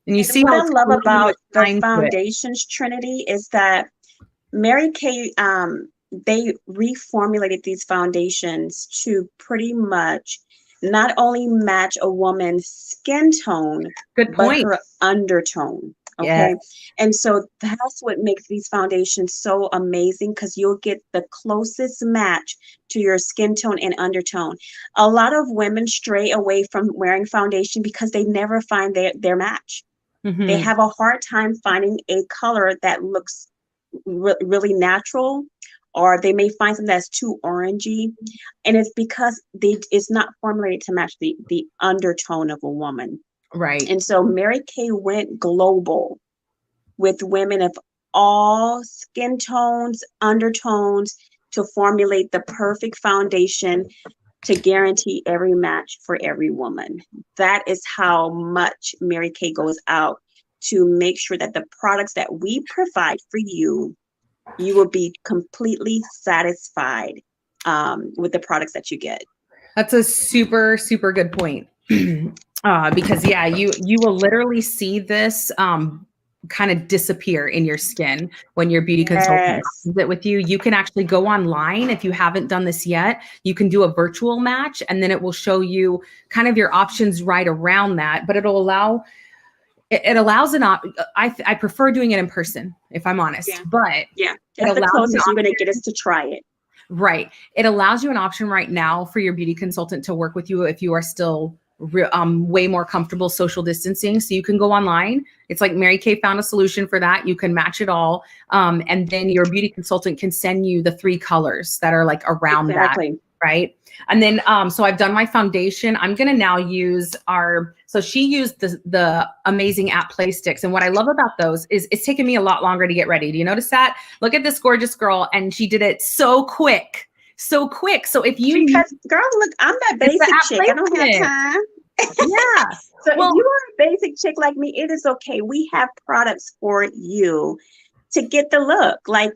And you And see what how I it's love really about the fine to it. foundations, Trinity, is that Mary Kay, they reformulated these foundations to pretty much not only match a woman's skin tone, Good but point. her undertone. Yes. Okay. And so that's what makes these foundations so amazing, because you'll get the closest match to your skin tone and undertone. A lot of women stray away from wearing foundation because they never find their match. They Mm-hmm. have a hard time finding a color that looks really natural, or they may find something that's too orangey, and it's because it's not formulated to match the undertone of a woman. Right. And so Mary Kay went global with women of all skin tones, undertones, to formulate the perfect foundation to guarantee every match for every woman. That is how much Mary Kay goes out to make sure that the products that we provide for you, you will be completely satisfied with the products that you get. That's a super, super good point. Because yeah, you will literally see this kind of disappear in your skin when your beauty consultant Yes, does it with you. You can actually go online if you haven't done this yet. You can do a virtual match, and then it will show you kind of your options right around that. But it'll allow it allows I prefer doing it in person, if I'm honest, yeah, but yeah. it That's the allows an closest you're going to get us to try it. Right. It allows you an option right now for your beauty consultant to work with you if you are still way more comfortable social distancing. So you can go online. It's like Mary Kay found a solution for that. You can match it all. And then your beauty consultant can send you the 3 colors that are like around that. Exactly. Right. And then, so I've done my foundation. I'm going to now use so she used the amazing app Play Sticks. And what I love about those is it's taken me a lot longer to get ready. Do you notice that? Look at this gorgeous girl. And she did it so quick, so quick. So if you, Because, girl, look, I'm that it's the basic app chick. Play I don't have Stick. time. Yeah. So Well, if you are a basic chick like me, it is okay. We have products for you to get the look. Like,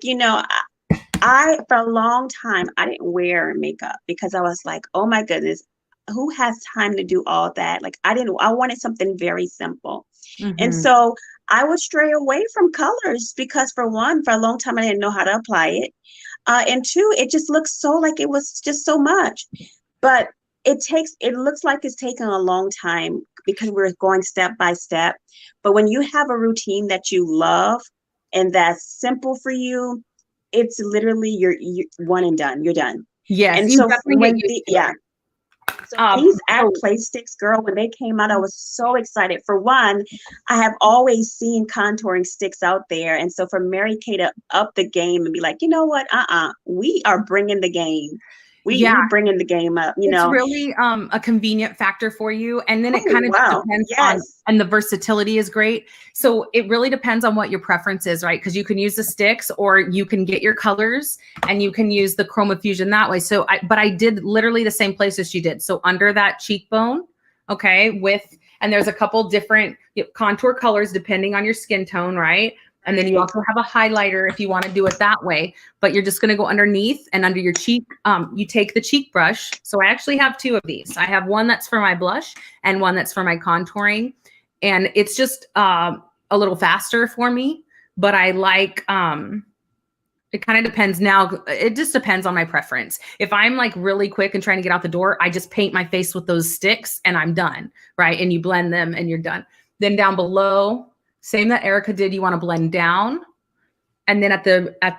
I for a long time, I didn't wear makeup because I was like, oh my goodness, who has time to do all that? Like, I wanted something very simple. And mhm. so I would stray away from colors because, for one, for a long time, I didn't know how to apply it. And two, it just looks so like it was just so much. But it looks like it's taken a long time because we're going step by step. But when you have a routine that you love and that's simple for you, it's literally you're one and done. You're done. Yes, And you so definitely get when used to it. so these app So play sticks, girl, when they came out, I was so excited. For one, I have always seen contouring sticks out there. And so for Mary Kay to up the game and be like, you know what? We are bringing the game. yeah, We bringing the game up, it's really a convenient factor for you. And then it Oh, kind of just wow. depends on, Yes. and the versatility is great. So it really depends on what your preference is, right? Because you can use the sticks or you can get your colors and you can use the Chroma Fusion that way. So but I did literally the same place as she did. So under that cheekbone, okay, and there's a couple different contour colors depending on your skin tone, right? And then you Right. also have a highlighter if you want to do it that way, but you're just going to go underneath and under your cheek. You take the cheek brush. So I actually have 2 of these. I have one that's for my blush and one that's for my contouring. And it's just a little faster for me, but I like, it kind of depends now. It just depends on my preference. If I'm like really quick and trying to get out the door, I just paint my face with those sticks and I'm done, right? And you blend them and you're done. Then down below, same that Erica did, you want to blend down. And then at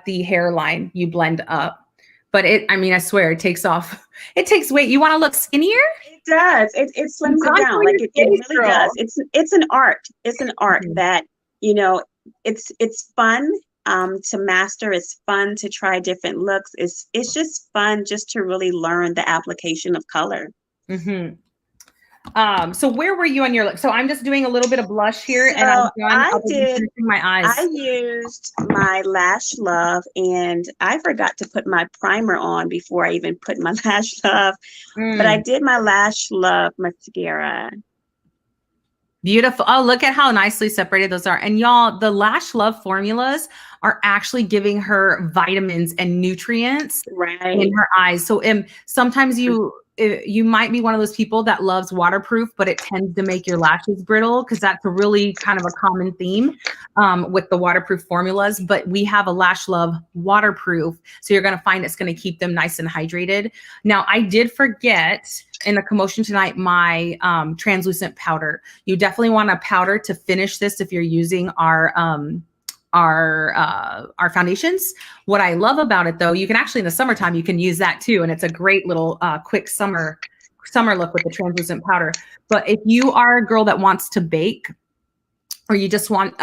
the hairline, you blend up. But I swear it takes off. It takes weight. You want to look skinnier? It does. It You slims it contour down. Like your it face, really girl. does. It's an art. It's an art Mhm. that, it's fun. to master. It's fun to try different looks. It's just fun just to really learn the application of color. Mm-hmm. So where were you on your look? So I'm just doing a little bit of blush here and I'm So done other than finishing my I eyes. used my Lash Love, and I forgot to put my primer on before I even put my Lash Love, but I Mm, did my Lash Love mascara. beautiful. Oh, look at how nicely separated those are. And y'all, the Lash Love formulas are actually giving her vitamins and nutrients in Right. her eyes. So sometimes you might be one of those people that loves waterproof, but it tends to make your lashes brittle because that's a really kind of a common theme with the waterproof formulas. But we have a Lash Love waterproof, so you're going to find it's going to keep them nice and hydrated. Now, I did forget in the commotion tonight my translucent powder. You definitely want a powder to finish this if you're using our foundations. What I love about it though, you can actually in the summertime, you can use that too. And it's a great little quick summer look with the translucent powder. But if you are a girl that wants to bake or you just want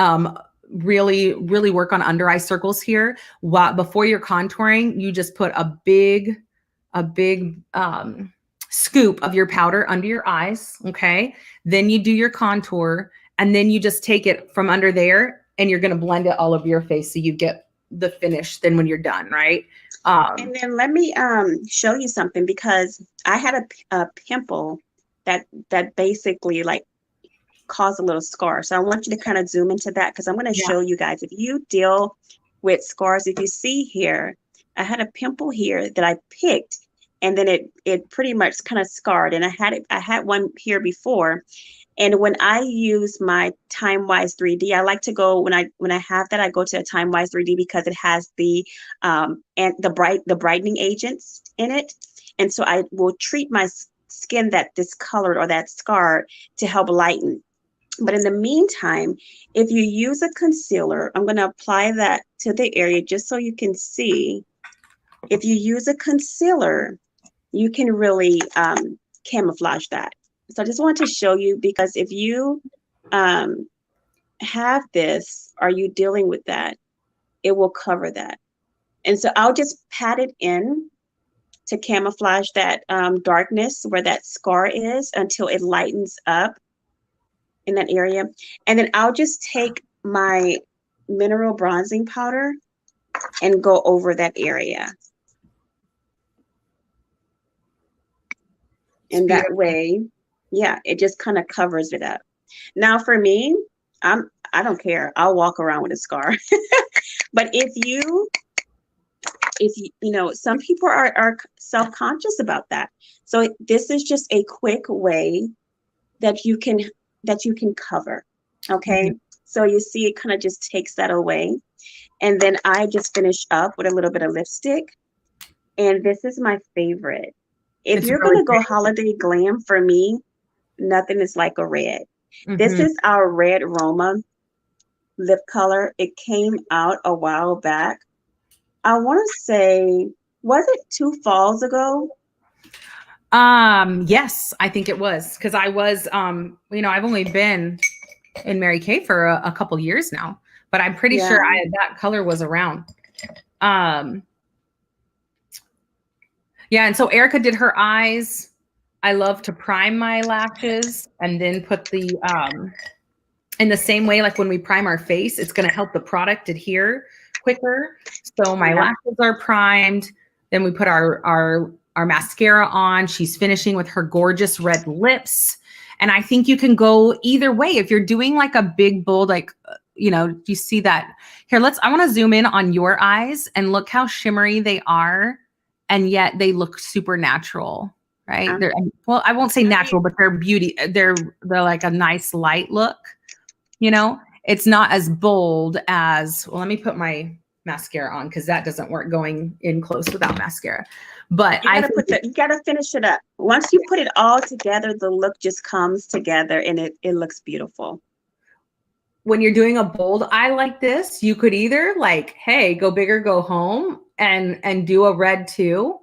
really, really work on under eye circles here, before you're contouring, you just put a big scoop of your powder under your eyes. Okay. Then you do your contour and then you just take it from under there and you're going to blend it all over your face so you get the finish then when you're done, right? And then let me show you something, because I had a pimple that basically like caused a little scar. So I want you to kind of zoom into that, because I'm going to Yeah. show you guys, if you deal with scars, if you see here, I had a pimple here that I picked, and then it pretty much kind of scarred, and I had one here before. And when I use my TimeWise 3D, I like to go when I have that, I go to a TimeWise 3D because it has the and the brightening agents in it. And so I will treat my skin that discolored or that scar to help lighten. But in the meantime, if you use a concealer, I'm going to apply that to the area just so you can see. If you use a concealer, you can really camouflage that. So I just wanted to show you, because if you um, have this, are you dealing with that? It will cover that. And so I'll just pat it in to camouflage that darkness where that scar is until it lightens up in that area. And then I'll just take my mineral bronzing powder and go over that area. It's And that beautiful. way, yeah, it just kind of covers it up. Now for me, I don't care. I'll walk around with a scar. But if you know, some people are self-conscious about that. So this is just a quick way that you can cover. Okay. Mhm. So you see it kind of just takes that away. And then I just finish up with a little bit of lipstick. And this is my favorite. If It's you're really gonna go great. holiday glam, for me, nothing is like a red. This Mhm. is our Red Roma lip color. It came out a while back. I want to say, was it 2 falls ago? Yes, I think it was because I was, I've only been in Mary Kay for a couple years now, but I'm pretty sure Yeah. that color was around. Um, yeah, and so Erica did her eyes. I love to prime my lashes and then put the in the same way, like when we prime our face, it's going to help the product adhere quicker. So my Yeah. lashes are primed. Then we put our mascara on. She's finishing with her gorgeous red lips. And I think you can go either way. If you're doing like a big, bold, like, do you see that? Here, I want to zoom in on your eyes and look how shimmery they are. And yet they look super natural, right? Uh, Well, I won't say I mean, natural, but they're beauty. They're like a nice light look. It's not as bold as, well, let me put my mascara on because that doesn't work going in close without mascara. But you I gotta think you gotta finish it up. Once you put it all together, the look just comes together, and it looks beautiful. when you're doing a bold eye like this, you could either like, hey, go big or go home and do a red too.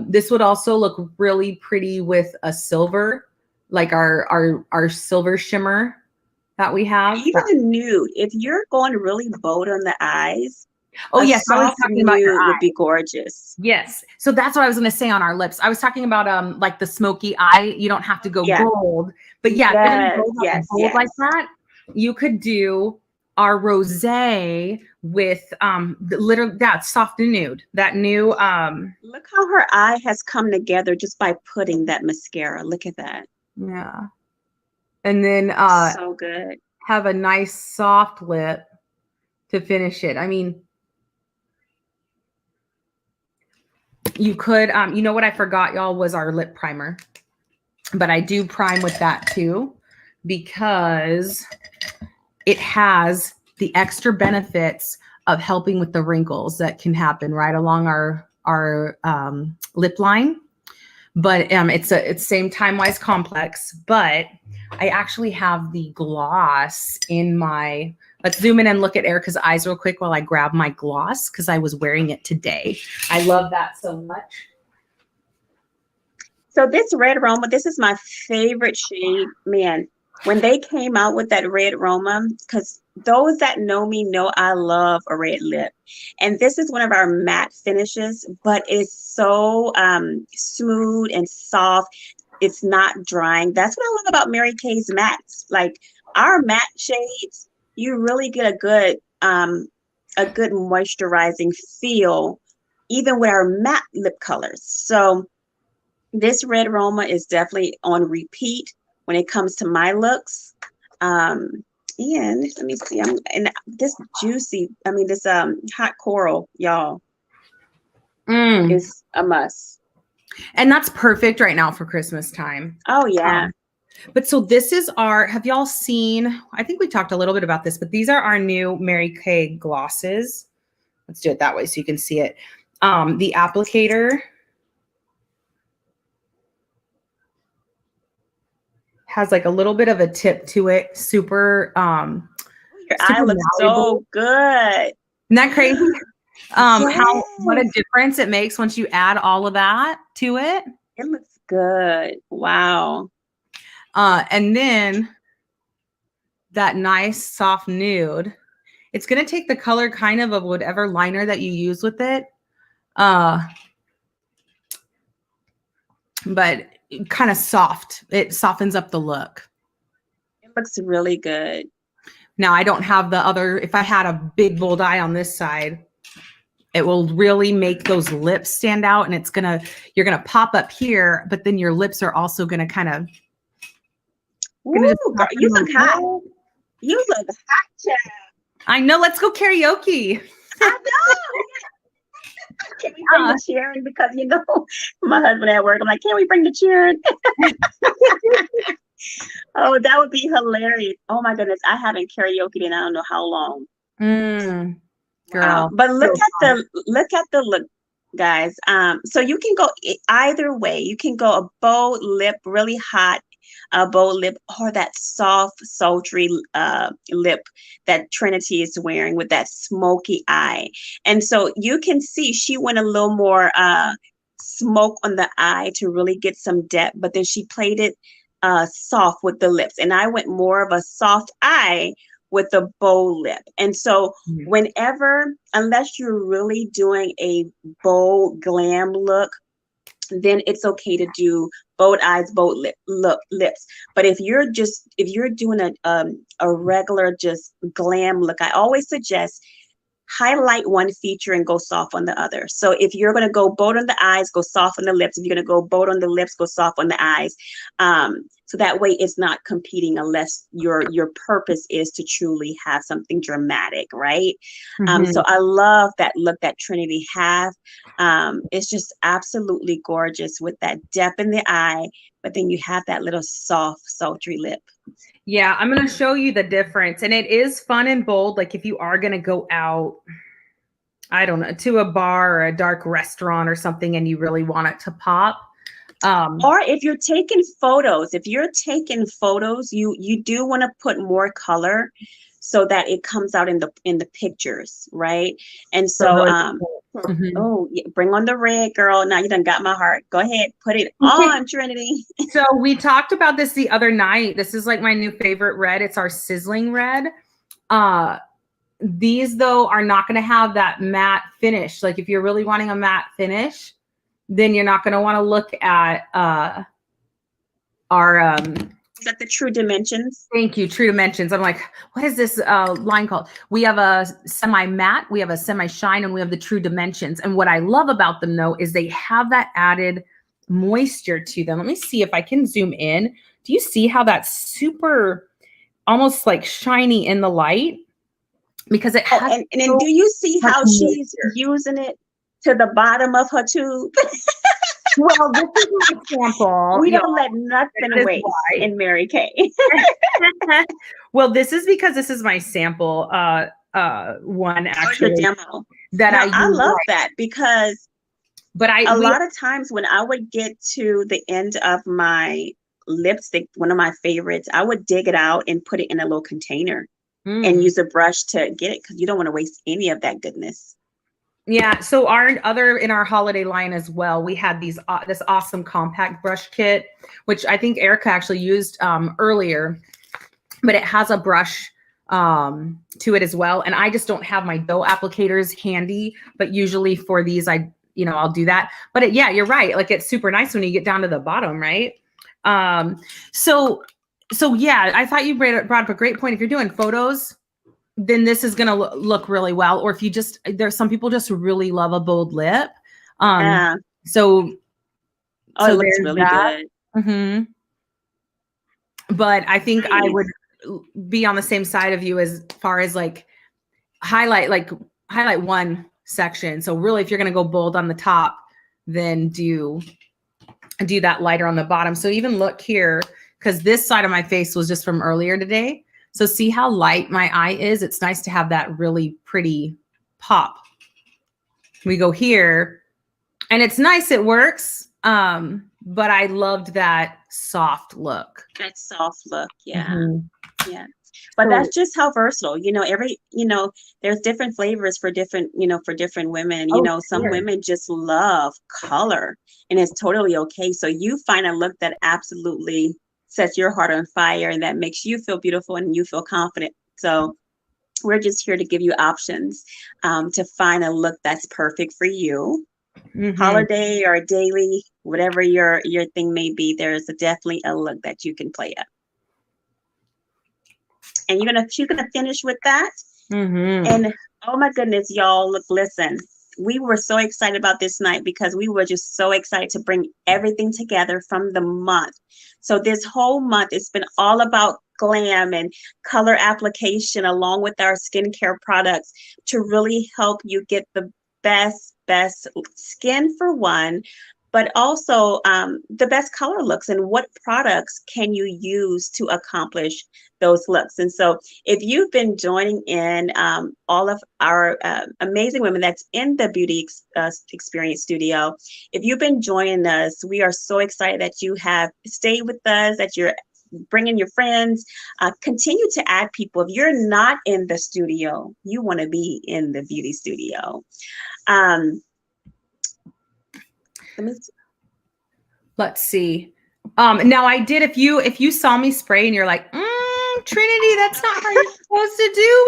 This would also look really pretty with a silver, like our silver shimmer that we have. Even a nude. If you're going really bold on the eyes, Oh a yes, I was soft talking about your nude would eye. be gorgeous. Yes. So that's what I was going to say on our lips. I was talking about like the smoky eye. You don't have to go Yeah. gold, but yeah, if you're going to Yes, go like yes, bold like yes. that, you could do our rosé with literally that soft and nude, that new Look how her eye has come together just by putting that mascara. Look at that. yeah. And then So good. have a nice soft lip to finish it. I mean, you could you know what I forgot, y'all, was our lip primer. But I do prime with that too because it has the extra benefits of helping with the wrinkles that can happen right along our lip line. But it's same time wise complex. But I actually have the gloss in my. Let's zoom in and look at Erica's eyes real quick while I grab my gloss because I was wearing it today. I love that so much. So this red Roma, this is my favorite shade. Man, when they came out with that red Roma, because those that know me know I love a red lip. And this is one of our matte finishes, but it's so smooth and soft. It's not drying. That's what I love about Mary Kay's mattes. Like our matte shades, you really get a good moisturizing feel, even with our matte lip colors. So this red Roma is definitely on repeat when it comes to my looks. And let me see, and this juicy, I mean this hot coral, y'all, is a must. And that's perfect right now for Christmas time. Oh yeah. But so this is our, have y'all seen, I think we talked a little bit about this, but these are our new Mary Kay glosses. Let's do it that way so you can see it. The applicator has like a little bit of a tip to it. Super, Your eye super looks malleable. so good. Isn't that crazy? What a Yes. difference it makes once you add all of that to it. It looks good. Wow. And then that nice soft nude. It's going to take the color kind of whatever liner that you use with it. But kind of soft. It softens up the look. It looks really good. Now I don't have the other, if I had a big bold eye on this side, it will really make those lips stand out and you're going to pop up here, but then your lips are also going to kind of. Ooh, girl, you look hot. You look hot, child. I know. Let's go karaoke. I know. Can we bring the chair in? Because you know, my husband at work, I'm like, can we bring the chair in? Oh, that would be hilarious. Oh my goodness. I haven't karaoke in I don't know how long. Girl. Wow. But look at the look, guys. So you can go either way. You can go a bold lip, really hot, a bold lip, or that soft, sultry lip that Trinity is wearing with that smoky eye. And so you can see she went a little more smoke on the eye to really get some depth, but then she played it soft with the lips. And I went more of a soft eye with a bold lip. And so whenever, unless you're really doing a bold glam look, then it's okay to do bold eyes, bold lips. But if you're doing a regular just glam look, I always suggest highlight one feature and go soft on the other. So if you're going to go bold on the eyes, go soft on the lips. If you're going to go bold on the lips, go soft on the eyes. So that way it's not competing unless your purpose is to truly have something dramatic, right? So I love that look that Trinity have. It's just absolutely gorgeous with that depth in the eye, but then you have that little soft, sultry lip. Yeah, I'm going to show you the difference. And it is fun and bold. Like if you are going to go out, I don't know, to a bar or a dark restaurant or something and you really want it to pop, Or if you're taking photos, you do want to put more color so that it comes out in the pictures, right? And So so really cool. oh, yeah, bring on the red, girl. Now you done got my heart. Go ahead, put it on, Trinity. So we talked about this the other night. This is like my new favorite red. It's our sizzling red. These though are not going to have that matte finish. Like if you're really wanting a matte finish, then you're not going to want to look at our Is that the True Dimensions? thank you, True Dimensions. I'm like, what is this line called? We have a semi-matte, we have a semi-shine, and we have the True Dimensions. And what I love about them though is they have that added moisture to them. Let me see if I can zoom in. Do you see how that's super almost like shiny in the light? Because it has and then do you see how she's using it to the bottom of her tube? Well, this is my sample. We don't let nothing waste in Mary Kay. Well, this is because this is my sample one actually. Demo. That I love that because a lot of times when I would get to the end of my lipstick, one of my favorites, I would dig it out and put it in a little container and use a brush to get it because you don't want to waste any of that goodness. Yeah. So in our holiday line as well, we had this awesome compact brush kit, which I think Erica actually used earlier, but it has a brush to it as well. And I just don't have my dough applicators handy, but usually for these, I'll do that. But yeah, you're right. Like it's super nice when you get down to the bottom, right? So yeah, I thought you brought up a great point. If you're doing photos, then this is going to look really well. Or if you there's some people just really love a bold lip. Yeah. So it looks really good. Mm-hmm. But I think I would be on the same side of you as far as like highlight one section. So really, if you're going to go bold on the top, then do that lighter on the bottom. So even look here, because this side of my face was just from earlier today. So see how light my eye is? It's nice to have that really pretty pop. We go here and it's nice. It works. But I loved that soft look. That soft look. Yeah. Mm-hmm. Yeah. But that's just how versatile, there's different flavors for different women. Some women just love color and it's totally okay. So you find a look that absolutely sets your heart on fire and that makes you feel beautiful and you feel confident. So we're just here to give you options to find a look that's perfect for you. Mm-hmm. Holiday or daily, whatever your thing may be, there's definitely a look that you can play up. And she's gonna finish with that. Mm-hmm. And oh my goodness, y'all, listen. We were so excited about this night because we were just so excited to bring everything together from the month. So this whole month, it's been all about glam and color application along with our skincare products to really help you get the best skin for one, but also the best color looks and what products can you use to accomplish those looks. And so if you've been joining in all of our amazing women that's in the Beauty Experience Studio, if you've been joining us, we are so excited that you have stayed with us, that you're bringing your friends, continue to add people. If you're not in the studio, you want to be in the beauty studio. Let's see. Now I did, if you saw me spray and you're like, Trinity, that's not how you're supposed to do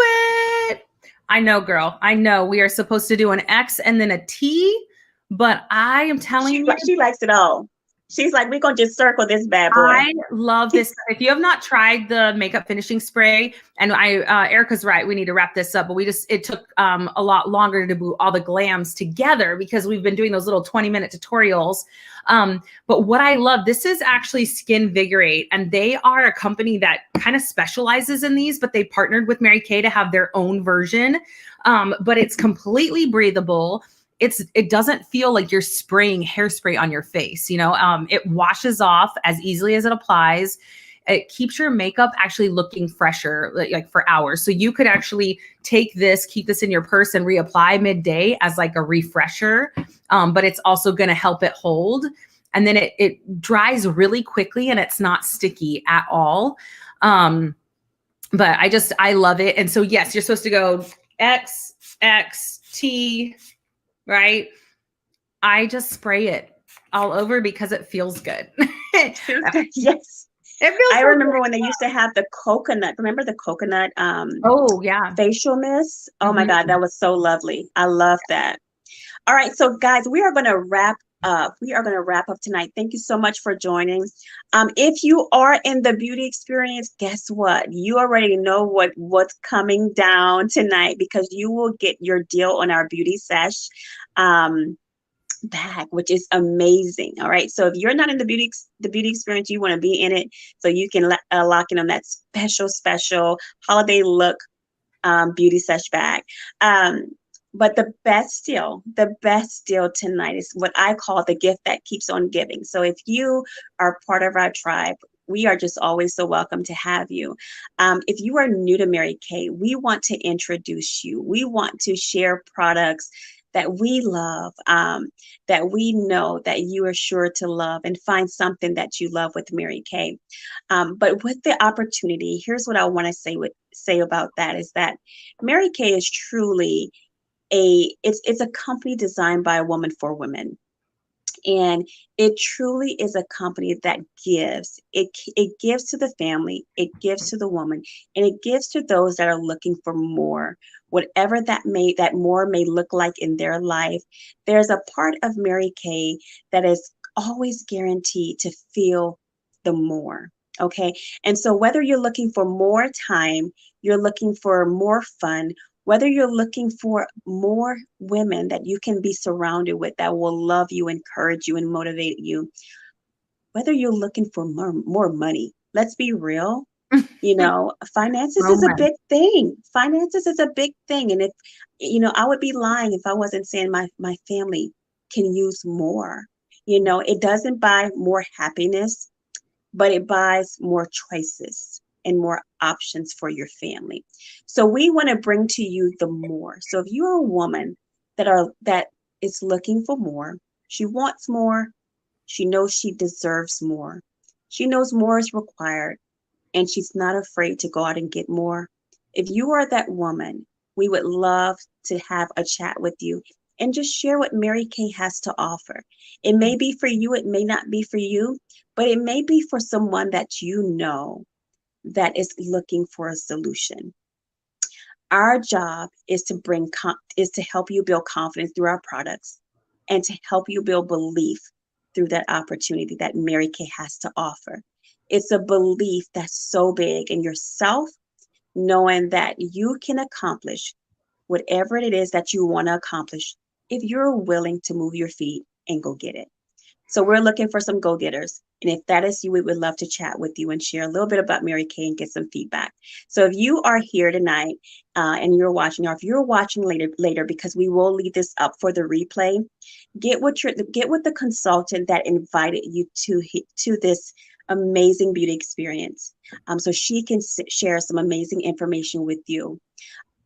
it. I know, girl. I know we are supposed to do an X and then a T, but I am telling you. She likes it all. She's like, we're going to just circle this bad boy. I love this. If you have not tried the makeup finishing spray, and Erica's right, we need to wrap this up, but it took a lot longer to do all the glams together because we've been doing those little 20-minute tutorials. But what I love, this is actually Skinvigorate, and they are a company that kind of specializes in these, but they partnered with Mary Kay to have their own version. But it's completely breathable. It doesn't feel like you're spraying hairspray on your face. It washes off as easily as it applies. It keeps your makeup actually looking fresher, like for hours. So you could actually take this, keep this in your purse and reapply midday as like a refresher. But it's also going to help it hold. and then it dries really quickly and it's not sticky at all. But I love it. And so, yes, you're supposed to go X, X, T, right? I just spray it all over because it feels good. Yes. It feels I so remember good. when they used to have the coconut. Remember the coconut Oh, yeah. facial mist? Oh my God, Mhm. that was so lovely. I love that. All right, so guys, we are going to wrap up. We are going to wrap up tonight. Thank you so much for joining. If you are in the beauty experience, guess what? You already know what's coming down tonight, because you will get your deal on our beauty sesh. Bag, which is amazing. All right. So if you're not in the beauty experience, you want to be in it, so you can lock in on that special holiday look beauty sesh bag. Um, but the best deal tonight is what I call the gift that keeps on giving. So if you are part of our tribe, we are just always so welcome to have you. If you are new to Mary Kay, we want to introduce you. We want to share products that we love, that we know that you are sure to love, and find something that you love with Mary Kay. But with the opportunity, here's what I want to say about that is that Mary Kay is truly it's a company designed by a woman for women. And it truly is a company that it gives to the family, it gives to the woman, and it gives to those that are looking for more, whatever that more may look like in their life. There's a part of Mary Kay that is always guaranteed to feel the more. Okay. And so whether you're looking for more time, you're looking for more fun, whether you're looking for more women that you can be surrounded with that will love you, encourage you, and motivate you, whether you're looking for more money, let's be real. Finances is a Romance. big thing. Finances is a big thing. And if, I would be lying if I wasn't saying my family can use more. It doesn't buy more happiness, but it buys more choices and more options for your family. So we want to bring to you the more. So if you're a woman that is looking for more, she wants more, she knows she deserves more. She knows more is required, and she's not afraid to go out and get more. If you are that woman, we would love to have a chat with you and just share what Mary Kay has to offer. It may be for you, it may not be for you, but it may be for someone that you know that is looking for a solution. Our job is to help you build confidence through our products, and to help you build belief through that opportunity that Mary Kay has to offer. It's a belief that's so big in yourself, knowing that you can accomplish whatever it is that you want to accomplish if you're willing to move your feet and go get it. So we're looking for some go-getters. And if that is you, we would love to chat with you and share a little bit about Mary Kay and get some feedback. So if you are here tonight and you're watching, or if you're watching later, because we will leave this up for the replay, get with the consultant that invited you to this amazing beauty experience, so she can share some amazing information with you.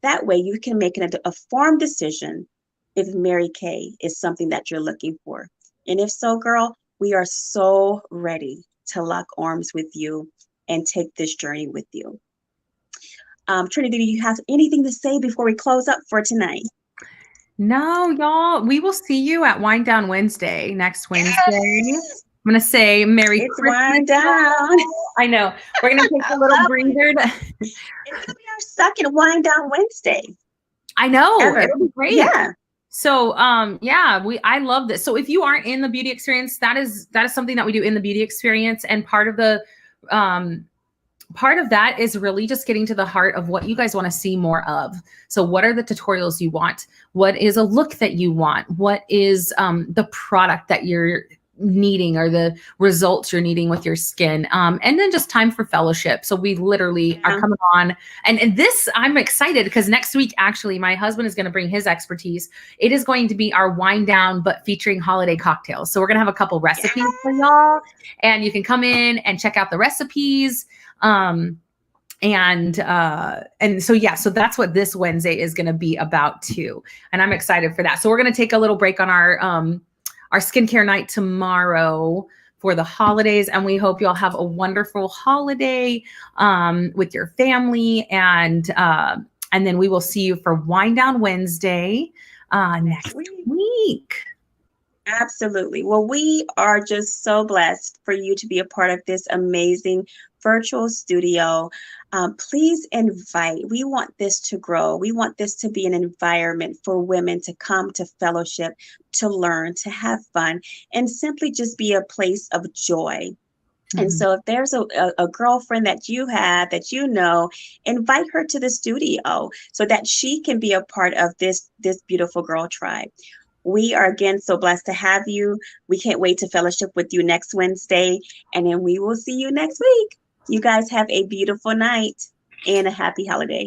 That way you can make a informed decision if Mary Kay is something that you're looking for. And if so, girl, we are so ready to lock arms with you and take this journey with you. Trinity, do you have anything to say before we close up for tonight? No, y'all, we will see you at Wind Down Wednesday, next Wednesday. Yes! I'm going to say Merry It's Christmas. wind down. I know. We're going to take a little breather. It's gonna be our second wind down Wednesday. I know. Ever. It'll be great. Yeah. So, I love this. So if you aren't in the beauty experience, that is something that we do in the beauty experience. And part of that is really just getting to the heart of what you guys want to see more of. So what are the tutorials you want? What is a look that you want? What is the product that you're needing, or the results you're needing with your skin? And then just time for fellowship. So we literally are coming on. And this, I'm excited because next week, actually, my husband is going to bring his expertise. It is going to be our wind down, but featuring holiday cocktails. So we're going to have a couple recipes for y'all, and you can come in and check out the recipes. So that's what this Wednesday is going to be about too. And I'm excited for that. So we're going to take a little break on our our skincare night tomorrow for the holidays, and we hope y'all have a wonderful holiday with your family, and then we will see you for Wind Down Wednesday Next next week. week. Absolutely. Well, we are just so blessed for you to be a part of this amazing virtual studio. Please invite. We want this to grow. We want this to be an environment for women to come to fellowship, to learn, to have fun, and simply just be a place of joy. And Mhm. so if there's a girlfriend that you have that you know, invite her to the studio so that she can be a part of this beautiful girl tribe. We are again so blessed to have you. We can't wait to fellowship with you next Wednesday, and then we will see you next week. You guys have a beautiful night and a happy holiday.